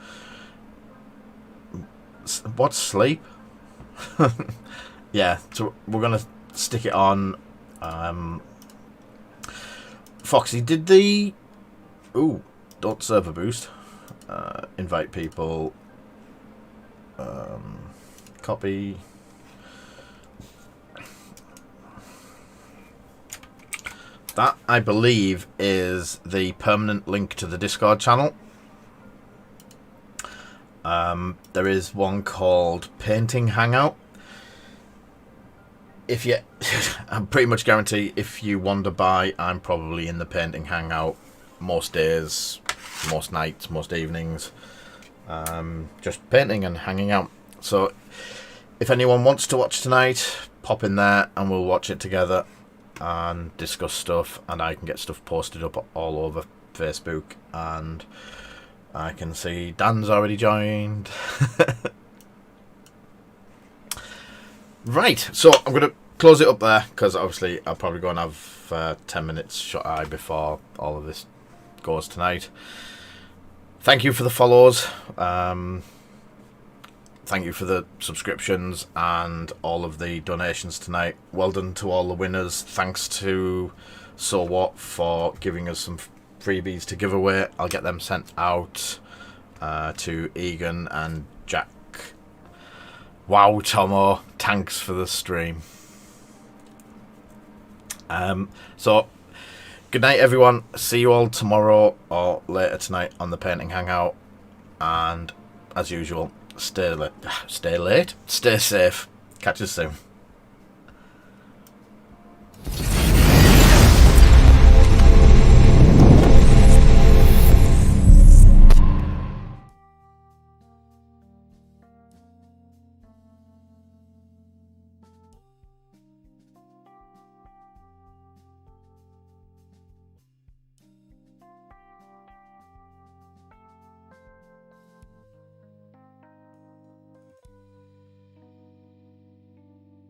What's sleep? Yeah, so we're going to stick it on. Foxy, did the... Ooh, don't server boost. Invite people. Copy. That, I believe, is the permanent link to the Discord channel. There is one called Painting Hangout. If you, I pretty much guarantee if you wander by, I'm probably in the Painting Hangout most days, most nights, most evenings. Just painting and hanging out. So if anyone wants to watch tonight, pop in there and we'll watch it together and discuss stuff, and I can get stuff posted up all over Facebook, and I can see Dan's already joined. Right, so I'm going to close it up there because obviously I'll probably go and have 10 minutes shut eye before all of this goes tonight. Thank you for the follows. Thank you for the subscriptions and all of the donations tonight. Well done to all the winners. Thanks to So What for giving us some freebies to give away. I'll get them sent out to Egan and Jack. Wow, Tomo, thanks for the stream. So, good night, everyone. See you all tomorrow or later tonight on the Painting Hangout. And as usual, stay late, stay safe. Catch you soon.